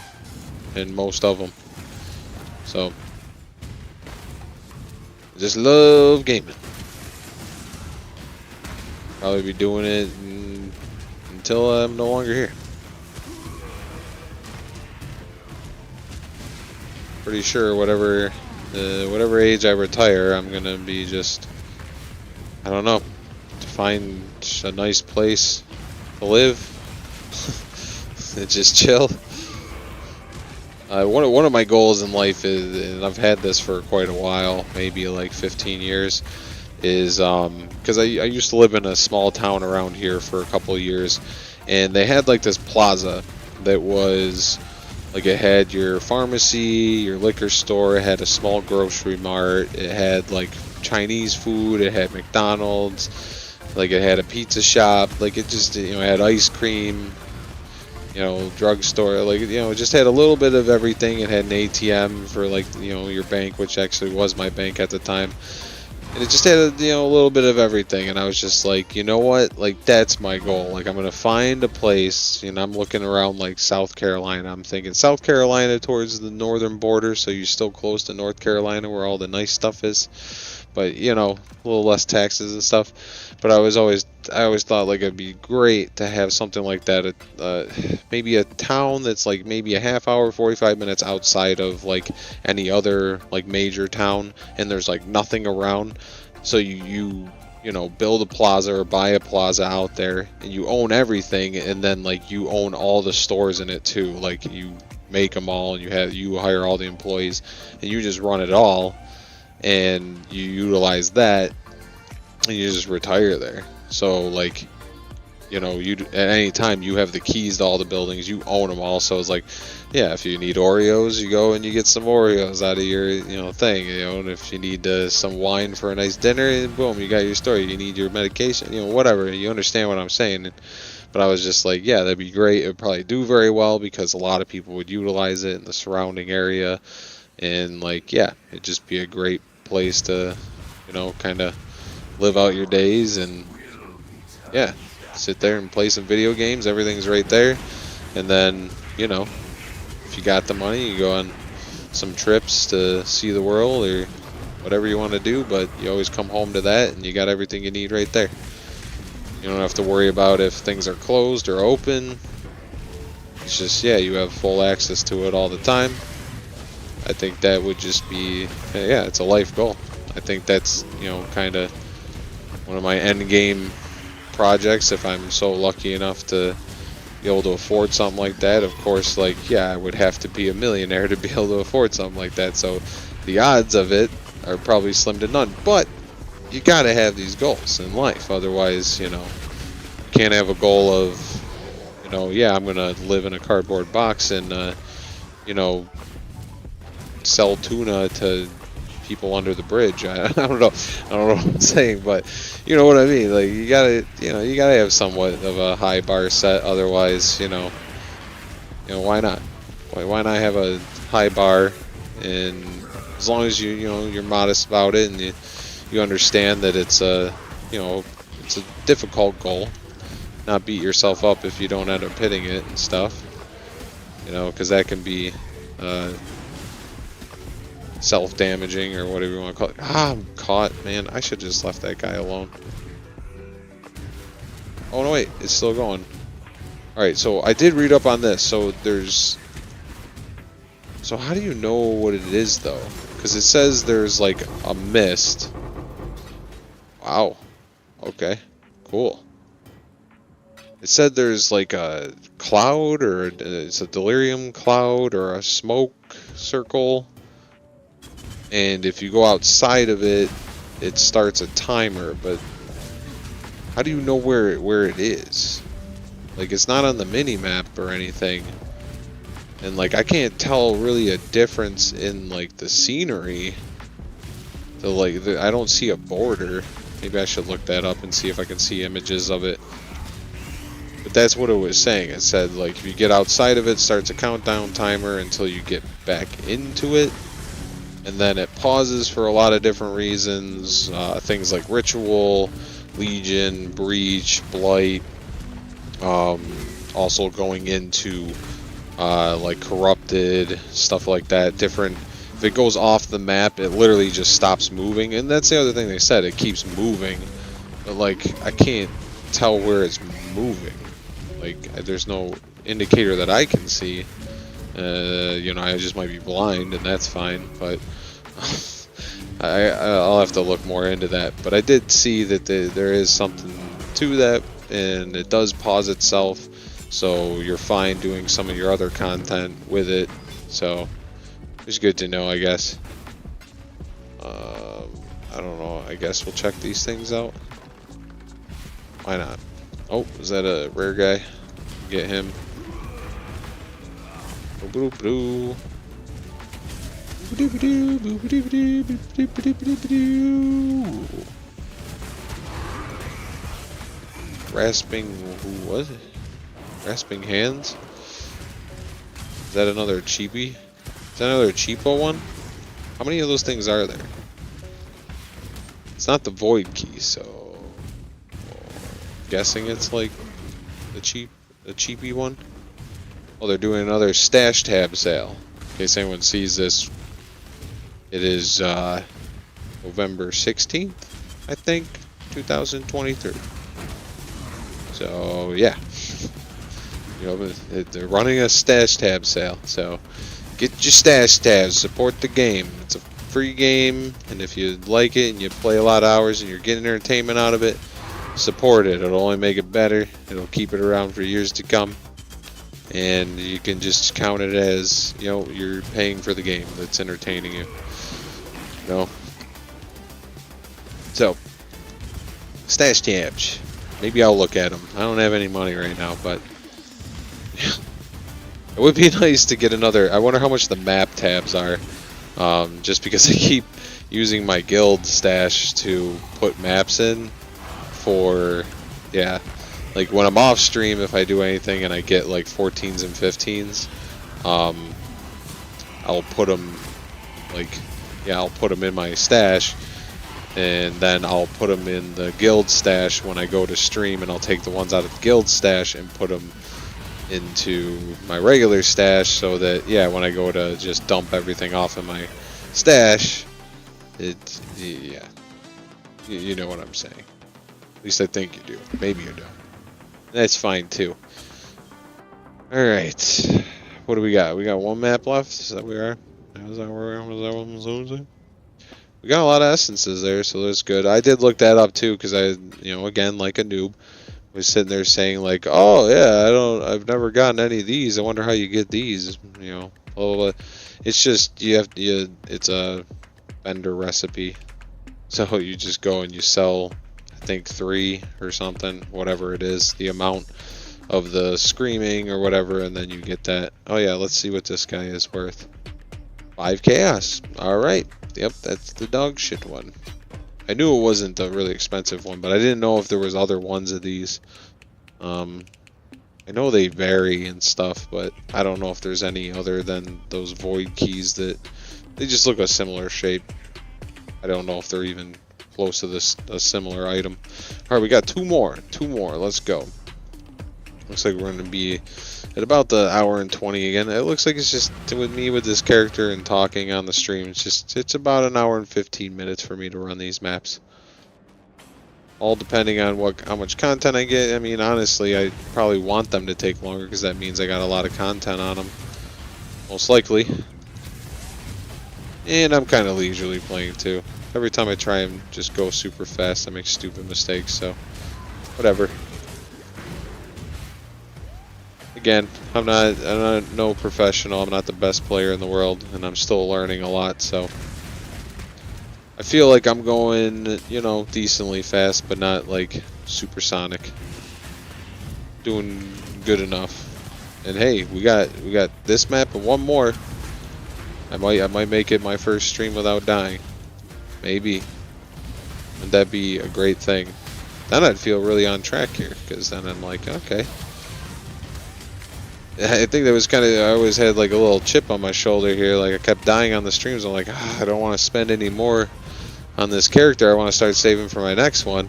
and most of them. So I just love gaming. Probably be doing it until I'm no longer here. Pretty sure whatever age I retire, I'm gonna be just, I don't know, to find a nice place to live and just chill. One of my goals in life is, and I've had this for quite a while, maybe like 15 years, is because I used to live in a small town around here for a couple of years, and they had like this plaza that was like, it had your pharmacy, your liquor store, it had a small grocery mart, it had like Chinese food, it had McDonald's, like it had a pizza shop, like it just, you know, it had ice cream, you know, drugstore, like, you know, it just had a little bit of everything. It had an ATM for, like, you know, your bank, which actually was my bank at the time, and it just had, you know, a little bit of everything. And I was just like, you know what, like, that's my goal. Like, I'm gonna find a place, you know, I'm looking around like South Carolina. I'm thinking South Carolina towards the northern border, so you're still close to North Carolina where all the nice stuff is, but, you know, a little less taxes and stuff. But I always thought like it'd be great to have something like that, maybe a town that's like maybe a half hour, 45 minutes outside of like any other like major town, and there's like nothing around. So you know, build a plaza or buy a plaza out there, and you own everything, and then like you own all the stores in it too. Like you make them all, and you hire all the employees, and you just run it all, and you utilize that. And you just retire there. So like, you know, you at any time you have the keys to all the buildings, you own them all. So it's like, yeah, if you need Oreos, you go and you get some Oreos out of your, you know, thing, you know. And if you need some wine for a nice dinner, boom, you got your store. You need your medication, you know, whatever. You understand what I'm saying? But I was just like, yeah, that'd be great. It would probably do very well because a lot of people would utilize it in the surrounding area, and like, yeah, it'd just be a great place to, you know, kind of live out your days, and yeah, sit there and play some video games. Everything's right there. And then, you know, if you got the money, you go on some trips to see the world or whatever you want to do, but you always come home to that and you got everything you need right there. You don't have to worry about if things are closed or open. It's just, yeah, you have full access to it all the time. I think that would just be, yeah, it's a life goal. I think that's, you know, kind of one of my end game projects, if I'm so lucky enough to be able to afford something like that. Of course, like, yeah, I would have to be a millionaire to be able to afford something like that, so the odds of it are probably slim to none. But you gotta have these goals in life, otherwise, you know, you can't have a goal of, you know, yeah, I'm gonna live in a cardboard box and you know, sell tuna to people under the bridge. I don't know what I'm saying, but you know what I mean. Like, you gotta have somewhat of a high bar set. Otherwise, you know, why not? Why not have a high bar? And as long as you know, you're modest about it, and you understand that it's a, you know, it's a difficult goal. Not beat yourself up if you don't end up hitting it and stuff. You know, because that can be self-damaging or whatever you want to call it. Ah, I'm caught, man. I should just left that guy alone. Oh no, wait, it's still going. Alright, so I did read up on this. So how do you know what it is though? Because it says there's like a mist. Wow. Okay, cool. It said there's like a cloud, or it's a delirium cloud, or a smoke circle. and if you go outside of it, it starts a timer. But how do you know where it is? Like, it's not on the mini map or anything, and like I can't tell really a difference in like the scenery. So like I don't see a border. Maybe I should look that up and see if I can see images of it. But that's what it was saying. It said like if you get outside of it, starts a countdown timer until you get back into it, and then it pauses for a lot of different reasons. Things like ritual, legion, breach, blight. Also going into like corrupted, stuff like that. Different. If it goes off the map, it literally just stops moving. And that's the other thing they said. It keeps moving, but like I can't tell where it's moving. Like there's no indicator that I can see. You know, I just might be blind, and that's fine. But I'll have to look more into that. But I did see that there is something to that, and it does pause itself, so you're fine doing some of your other content with it. So it's good to know, I guess. I don't know. I guess we'll check these things out. Why not? Oh, is that a rare guy? Get him. Grasping, who was it? Grasping hands? Is that another cheapie? Is that another cheapo one? How many of those things are there? It's not the void key, so guessing it's like the cheapy one. Oh, they're doing another stash tab sale. In case anyone sees this, it is November 16th, I think, 2023. So yeah, you know, they're running a stash tab sale. So get your stash tabs, support the game. It's a free game, and if you like it and you play a lot of hours and you're getting entertainment out of it, support it. It'll only make it better. It'll keep it around for years to come, and you can just count it as, you know, you're paying for the game that's entertaining you. You know. So stash tabs. Maybe I'll look at them. I don't have any money right now, but it would be nice to get another. I wonder how much the map tabs are. Just because I keep using my guild stash to put maps in for, yeah, like when I'm off stream, if I do anything and I get like 14s and 15s, I'll put them, like, yeah, I'll put them in my stash, and then I'll put them in the guild stash when I go to stream, and I'll take the ones out of the guild stash and put them into my regular stash, so that, yeah, when I go to just dump everything off in my stash, it, yeah, you know what I'm saying. At least I think you do. Maybe you don't. That's fine too. Alright, what do we got? We got one map left. Is that where we are? Is that where we are? We got a lot of essences there, so that's good. I did look that up too, because I, you know, again, like a noob, was sitting there saying like, oh yeah, I've never gotten any of these. I wonder how you get these, you know, blah, blah, blah. It's just, it's a vendor recipe. So you just go and you sell, I think 3 or something, whatever it is, the amount of the screaming or whatever, and then you get that. Oh yeah, let's see what this guy is worth. 5 chaos. Alright. Yep, that's the dog shit one. I knew it wasn't a really expensive one, but I didn't know if there was other ones of these. I know they vary and stuff, but I don't know if there's any other than those void keys that they just look a similar shape. I don't know if they're even close to this a similar item. Alright, we got 2 more. 2 more. Let's go. Looks like we're going to be at about the hour and 20 again. It looks like it's just with me with this character and talking on the stream. It's about an hour and 15 minutes for me to run these maps. All depending on how much content I get. I mean, honestly, I probably want them to take longer because that means I got a lot of content on them. Most likely. And I'm kind of leisurely playing too. Every time I try and just go super fast, I make stupid mistakes, so whatever. Again, I'm not no professional. I'm not the best player in the world, and I'm still learning a lot. So I feel like I'm going, you know, decently fast, but not like supersonic. Doing good enough. And hey, we got this map and one more. I might make it my first stream without dying. Maybe. Would that be a great thing? Then I'd feel really on track here, because then I'm like, okay. I think that was kind of, I always had like a little chip on my shoulder here. Like I kept dying on the streams. I'm like, I don't want to spend any more on this character. I want to start saving for my next one.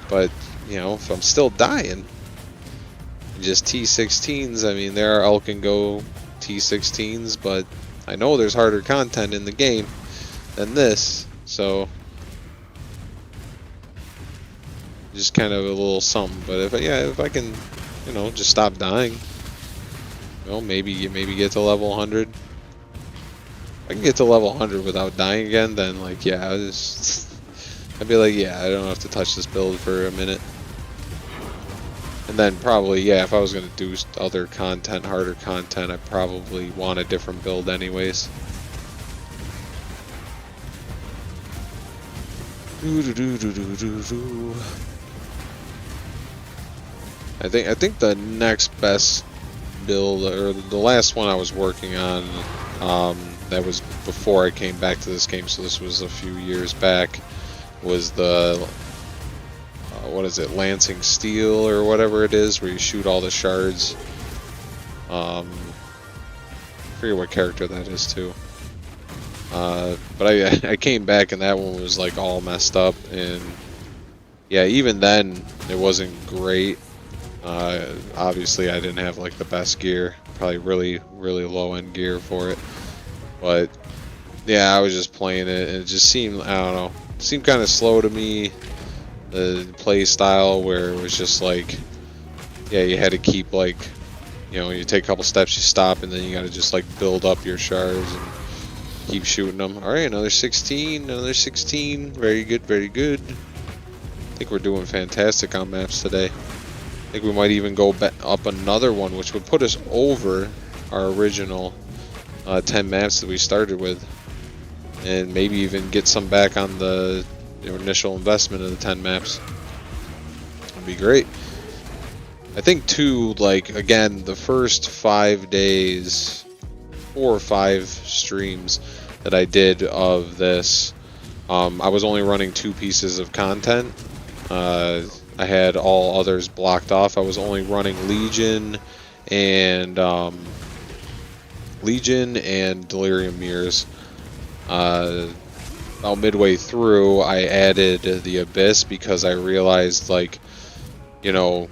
But, you know, if I'm still dying, just T-16s, I mean, there are Alch and Go T-16s, but I know there's harder content in the game than this, so just kind of a little something. But if I can, you know, just stop dying, you know, maybe get to level 100. If I can get to level 100 without dying again, then like, yeah, I'd be like, yeah, I don't have to touch this build for a minute. And then probably, yeah, if I was going to do other content, harder content, I'd probably want a different build anyways. I think the next best build, or the last one I was working on, that was before I came back to this game, so this was a few years back, was the what is it, Lancing Steel or whatever it is, where you shoot all the shards. I forget what character that is too. But I came back and that one was like all messed up, and yeah, even then it wasn't great. Obviously I didn't have like the best gear, probably really low end gear for it. But yeah, I was just playing it and it just seemed, I don't know, it seemed kind of slow to me. The play style where it was just like, yeah, you had to keep like, you know, you take a couple steps, you stop, and then you got to just like build up your shards and keep shooting them. All right, another 16, another 16. Very good, very good. I think we're doing fantastic on maps today. I think we might even go up another one, which would put us over our original 10 maps that we started with, and maybe even get some back on the initial investment of the 10 maps. Would be great. I think too, like, again, the first 5 days, 4 or 5 streams that I did of this, I was only running 2 pieces of content. I had all others blocked off. I was only running Legion and Delirium Mirrors. About midway through, I added the Abyss because I realized, like, you know,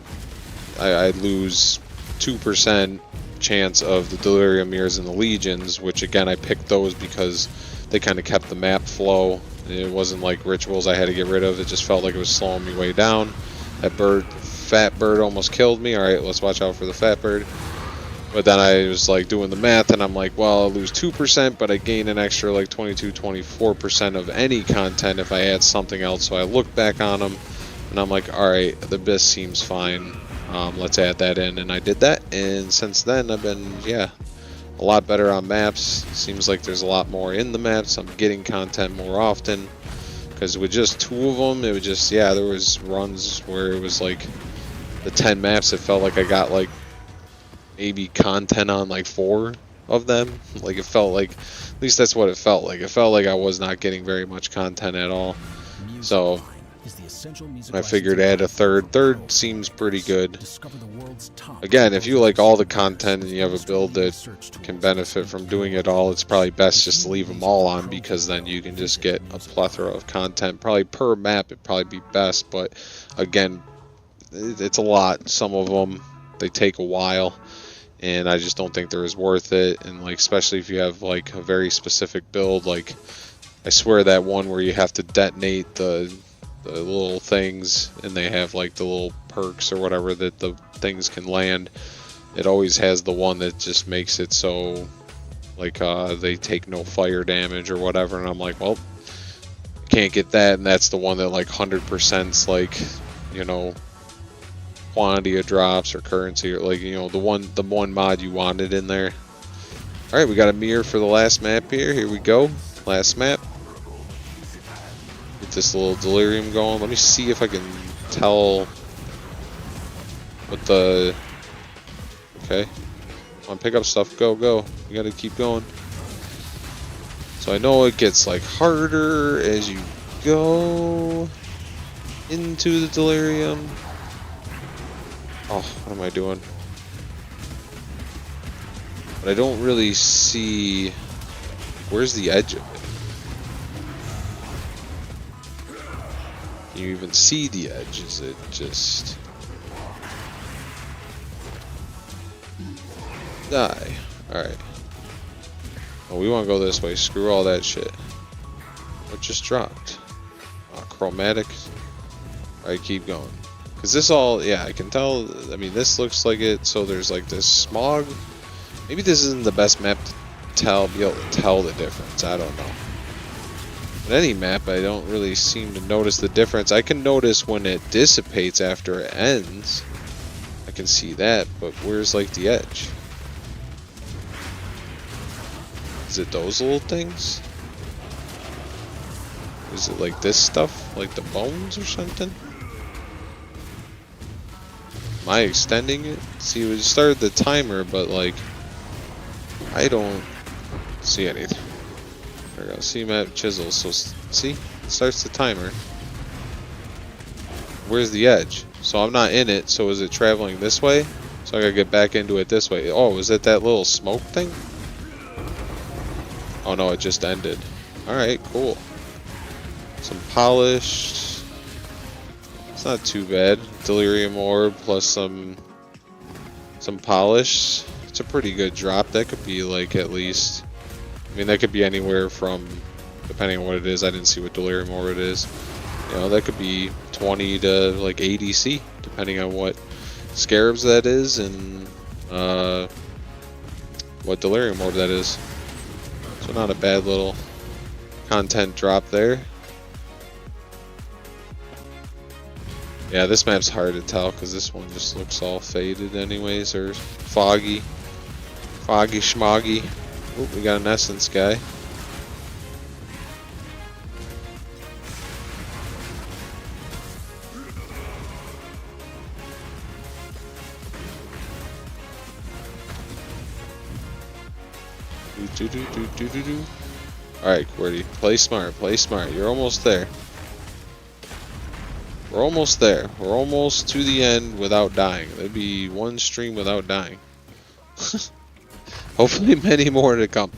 I'd lose 2% chance of the Delirium Mirrors and the Legions, which again I picked those because they kind of kept the map flow. It wasn't like rituals I had to get rid of. It just felt like it was slowing me way down. That fat bird almost killed me. Alright, let's watch out for the fat bird. But then I was like doing the math and I'm like, well, I'll lose 2%, but I gain an extra like 22-24% of any content if I add something else. So I looked back on them and I'm like, alright, the Abyss seems fine. Let's add that in, and I did that, and since then I've been, yeah, a lot better on maps. Seems like there's a lot more in the maps. I'm getting content more often, because with just 2 of them, it was just, yeah, there was runs where it was like the 10 maps, it felt like I got like maybe content on like 4 of them. Like, it felt like, at least that's what it felt like. It felt like I was not getting very much content at all. So I figured add a third. Third seems pretty good. Again, if you like all the content and you have a build that can benefit from doing it all, it's probably best just to leave them all on, because then you can just get a plethora of content. Probably per map it'd probably be best, but again, it's a lot. Some of them, they take a while, and I just don't think they're as worth it. And like, especially if you have like a very specific build, like I swear that one where you have to detonate the little things, and they have like the little perks or whatever that the things can land, it always has the one that just makes it so like they take no fire damage or whatever, and I'm like, well, can't get that. And that's the one that like 100%'s like, you know, quantity of drops or currency, or like, you know, the one mod you wanted in there. All right, we got a mirror for the last map here. Here we go, last map. this little delirium going. Let me see if I can tell what the... Okay. Come on, pick up stuff. Go, go. You gotta keep going. So I know it gets like harder as you go into the delirium. Oh, what am I doing? But I don't really see... Where's the edge of it? Can you even see the edge? Is it just... Die. Alright. Oh, we want to go this way. Screw all that shit. What just dropped? Chromatic. Alright, keep going. Because this all... Yeah, I can tell... I mean, this looks like it. So there's like this smog. Maybe this isn't the best map to be able to tell the difference. I don't know. But any map, I don't really seem to notice the difference. I can notice when it dissipates after it ends. I can see that, but where's like the edge? Is it those little things? Is it like this stuff? Like the bones or something? Am I extending it? See, we started the timer, but like... I don't see anything. There we go. See map chisel. So see, it starts the timer. Where's the edge? So I'm not in it. So is it traveling this way? So I gotta get back into it this way. Oh, is it that little smoke thing? Oh no, it just ended. All right, cool. Some polished. It's not too bad. Delirium orb plus some polish. It's a pretty good drop. That could be like at least, I mean, that could be anywhere from, depending on what it is. I didn't see what delirium orb it is. You know, that could be 20 to like 80 C, depending on what scarabs that is and what delirium orb that is. So not a bad little content drop there. Yeah, this map's hard to tell because this one just looks all faded anyways, or foggy. Foggy schmoggy. Oh, we got an essence guy. Alright, Qwerty. Play smart, play smart. You're almost there. We're almost there. We're almost to the end without dying. That'd be one stream without dying. Hopefully many more to come.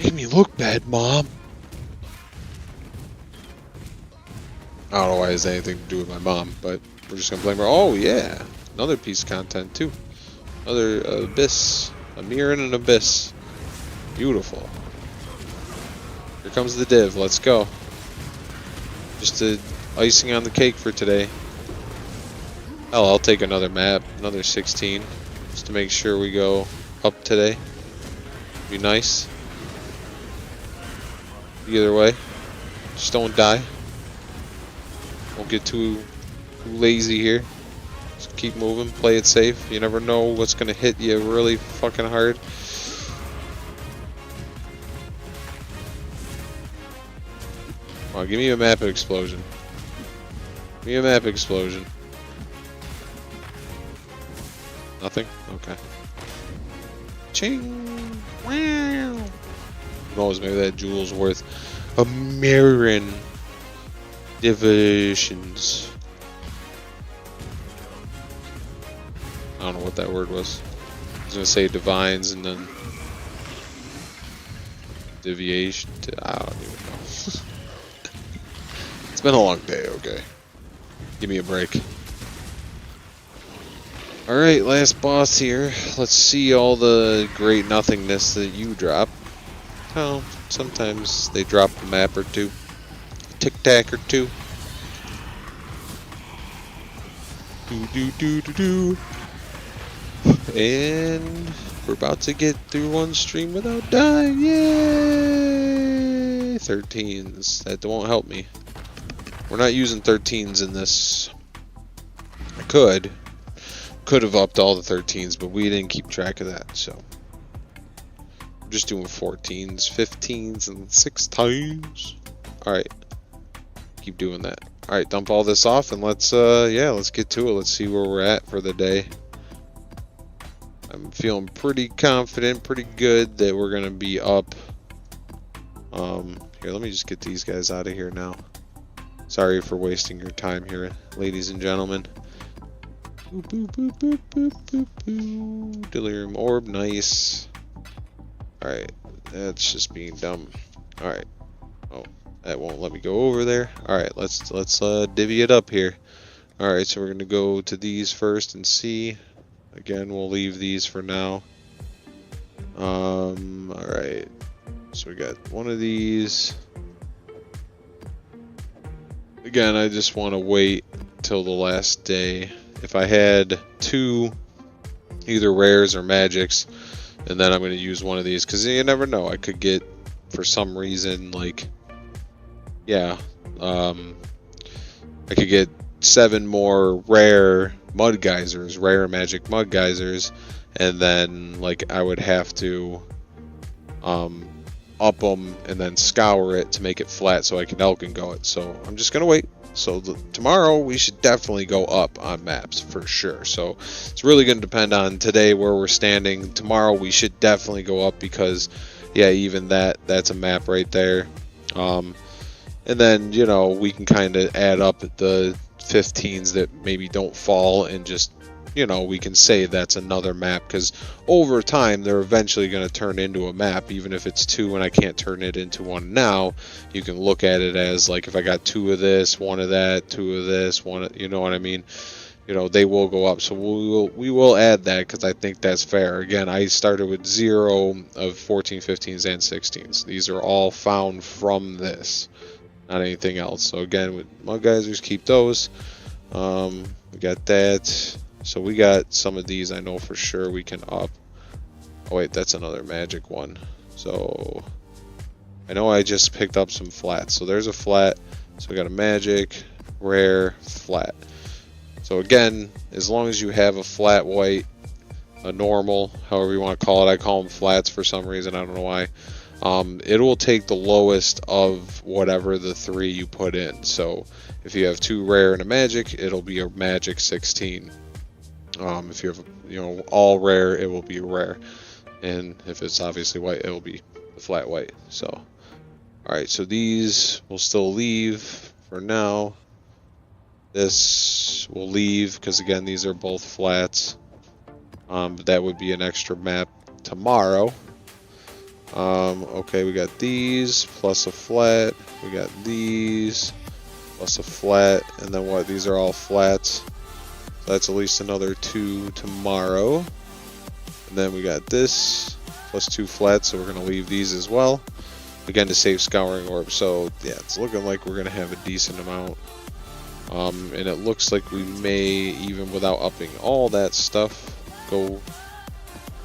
Made me look bad, Mom. I don't know why it has anything to do with my mom, but we're just gonna blame her. Oh yeah, another piece of content too. Another abyss. A mirror in an abyss. Beautiful. Here comes the div. Let's go. Just a icing on the cake for today. Hell, I'll take another map, another 16, just to make sure we go up today. Be nice. Either way, just don't die. Don't get too lazy here. Just keep moving, play it safe. You never know what's gonna hit you really fucking hard. Come on, give me a map explosion. Give me a map explosion. Nothing? Okay. Ching! Wow! Who knows, maybe that jewel's worth a million divisions. I don't know what that word was. I was gonna say divines and then deviation. I don't even know. It's been a long day, okay. Give me a break. Alright, last boss here. Let's see all the great nothingness that you drop. Oh, sometimes they drop a map or two. A tic-tac or two. Do. And we're about to get through one stream without dying. Yay! 13s. That won't help me. We're not using 13s in this. I could have upped all the 13s, but we didn't keep track of that, so I'm just doing 14s, 15s, and 16s. Alright. keep doing that. Alright, dump all this off and let's get to it. Let's see where we're at for the day. I'm feeling pretty confident, pretty good that we're gonna be up. Here, let me just get these guys out of here now. Sorry for wasting your time here, ladies and gentlemen. Boop, boop, boop, boop, boop, boop, boop. Delirium orb, nice. Alright, that's just being dumb. Alright. Oh, that won't let me go over there. Alright, let's divvy it up here. Alright, so we're gonna go to these first and see. Again, we'll leave these for now. Alright. So we got one of these. Again, I just want to wait till the last day. If I had 2 either rares or magics, and then I'm going to use one of these, because you never know, I could get, for some reason, like, yeah, I could get 7 more rare mud geysers, rare magic mud geysers, and then, like, I would have to up them and then scour it to make it flat so I can Alch and Go it. So I'm just gonna wait. So tomorrow we should definitely go up on maps for sure. So it's really going to depend on today where we're standing. Tomorrow we should definitely go up because, yeah, even that's a map right there. And then, you know, we can kind of add up the 15s that maybe don't fall and just, you know, we can say that's another map, because over time they're eventually going to turn into a map. Even if it's 2 and I can't turn it into one now, you can look at it as, like, if I got 2 of this, 1 of that, 2 of this, 1 you know what I mean? You know, they will go up. So we will add that because I think that's fair. Again, I started with 0 of 14, 15s, and 16s. These are all found from this, not anything else. So again, with mud geysers, keep those. We got that. So we got some of these I know for sure we can up. Oh wait, that's another magic one. So I know I just picked up some flats. So there's a flat. So we got a magic, rare, flat. So again, as long as you have a flat white, a normal, however you want to call it, I call them flats for some reason, I don't know why. It will take the lowest of whatever the 3 you put in. So if you have 2 rare and a magic, it'll be a magic 16. If you have, you know, all rare, it will be rare, and if it's obviously white, it will be a flat white. So, all right, so these will still leave for now. This will leave because again, these are both flats. But that would be an extra map tomorrow. Okay, we got these plus a flat. We got these plus a flat, and then what? These are all flats. That's at least another 2 tomorrow. And then we got this plus 2 flats, so we're going to leave these as well. Again, to save scouring orb. So yeah, it's looking like we're going to have a decent amount. And it looks like we may, even without upping all that stuff, go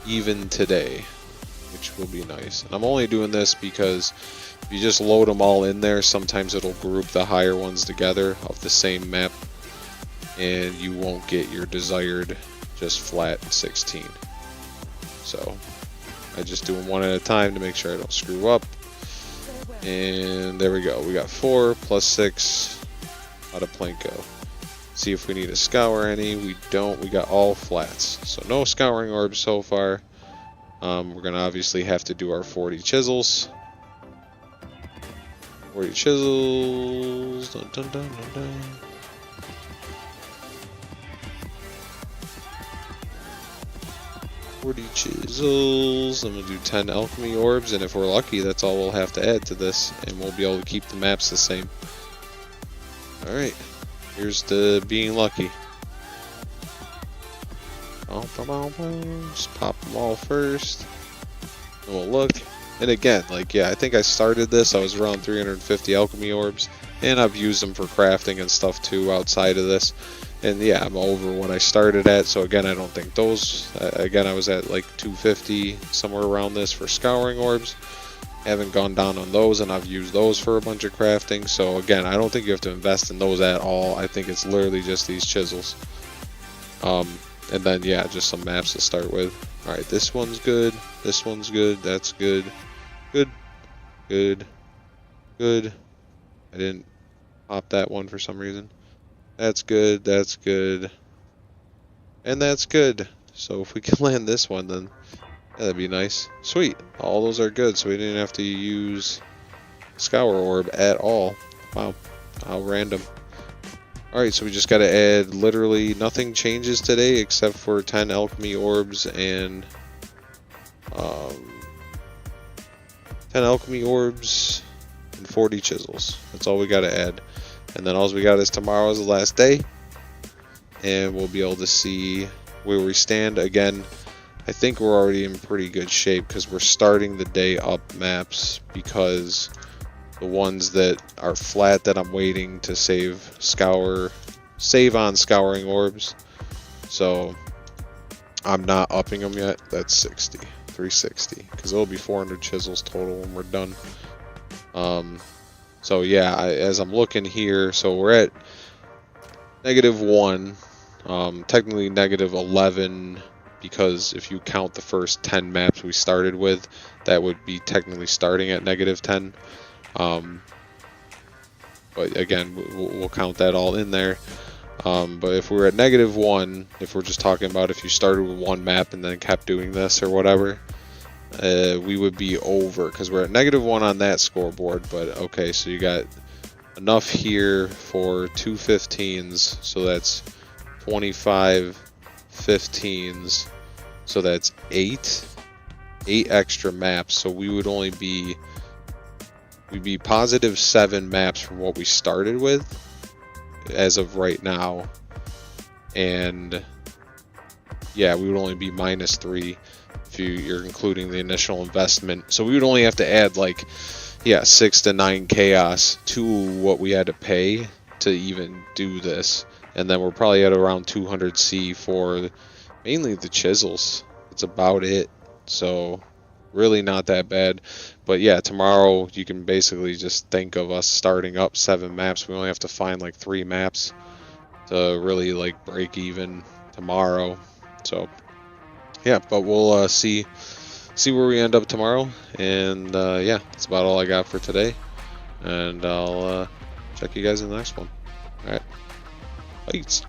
even today, which will be nice. And I'm only doing this because if you just load them all in there, sometimes it'll group the higher ones together of the same map, and you won't get your desired just flat 16. So I just do them one at a time to make sure I don't screw up. And there we go. We got 4 plus 6 out of Plinko. See if we need to scour any. We don't. We got all flats. So no scouring orbs so far. We're going to obviously have to do our 40 chisels. 40 chisels. Dun, dun, dun, dun, dun. 40 chisels. I'm going to do 10 alchemy orbs, and if we're lucky, that's all we'll have to add to this, and we'll be able to keep the maps the same. Alright, here's the being lucky. Just pop them all first, and we'll look. And again, like, yeah, I think I started this, I was around 350 alchemy orbs, and I've used them for crafting and stuff too outside of this. And yeah, I'm over what I started at, so again, I don't think those, again, I was at like 250, somewhere around this for scouring orbs. Haven't gone down on those, and I've used those for a bunch of crafting. So again, I don't think you have to invest in those at all. I think it's literally just these chisels. And then yeah, just some maps to start with. Alright, this one's good, this one's good, that's good. Good, good, good. I didn't pop that one for some reason. That's good, that's good. And that's good. So if we can land this one, then yeah, that'd be nice. Sweet. All those are good, so we didn't have to use Scour Orb at all. Wow. How random. Alright, so we just gotta add literally nothing changes today except for 10 Alchemy Orbs and 10 Alchemy Orbs and 40 Chisels. That's all we gotta add. And then all we got is tomorrow is the last day. And we'll be able to see where we stand. Again, I think we're already in pretty good shape because we're starting the day up maps, because the ones that are flat that I'm waiting to save on Scouring Orbs. So I'm not upping them yet. That's 60, 360, because it'll be 400 chisels total when we're done. So yeah, as I'm looking here, so we're at -1, technically -11, because if you count the first 10 maps we started with, that would be technically starting at -10. But again, we'll count that all in there. But if we're at -1, if we're just talking about if you started with one map and then kept doing this or whatever, we would be over, because we're at -1 on that scoreboard. But okay, so you got enough here for 2 15s, so that's 25 15s, so that's 8 extra maps. So we would only be, we'd be positive 7 maps from what we started with as of right now, and yeah, we would only be -3 if you're including the initial investment. So we would only have to add like, yeah, 6 to 9 chaos to what we had to pay to even do this, and then we're probably at around 200 C for mainly the chisels. That's about it. So really not that bad. But yeah, tomorrow you can basically just think of us starting up 7 maps. We only have to find like 3 maps to really like break even tomorrow. So yeah, but we'll see where we end up tomorrow. And yeah, that's about all I got for today. And I'll check you guys in the next one. All right, peace.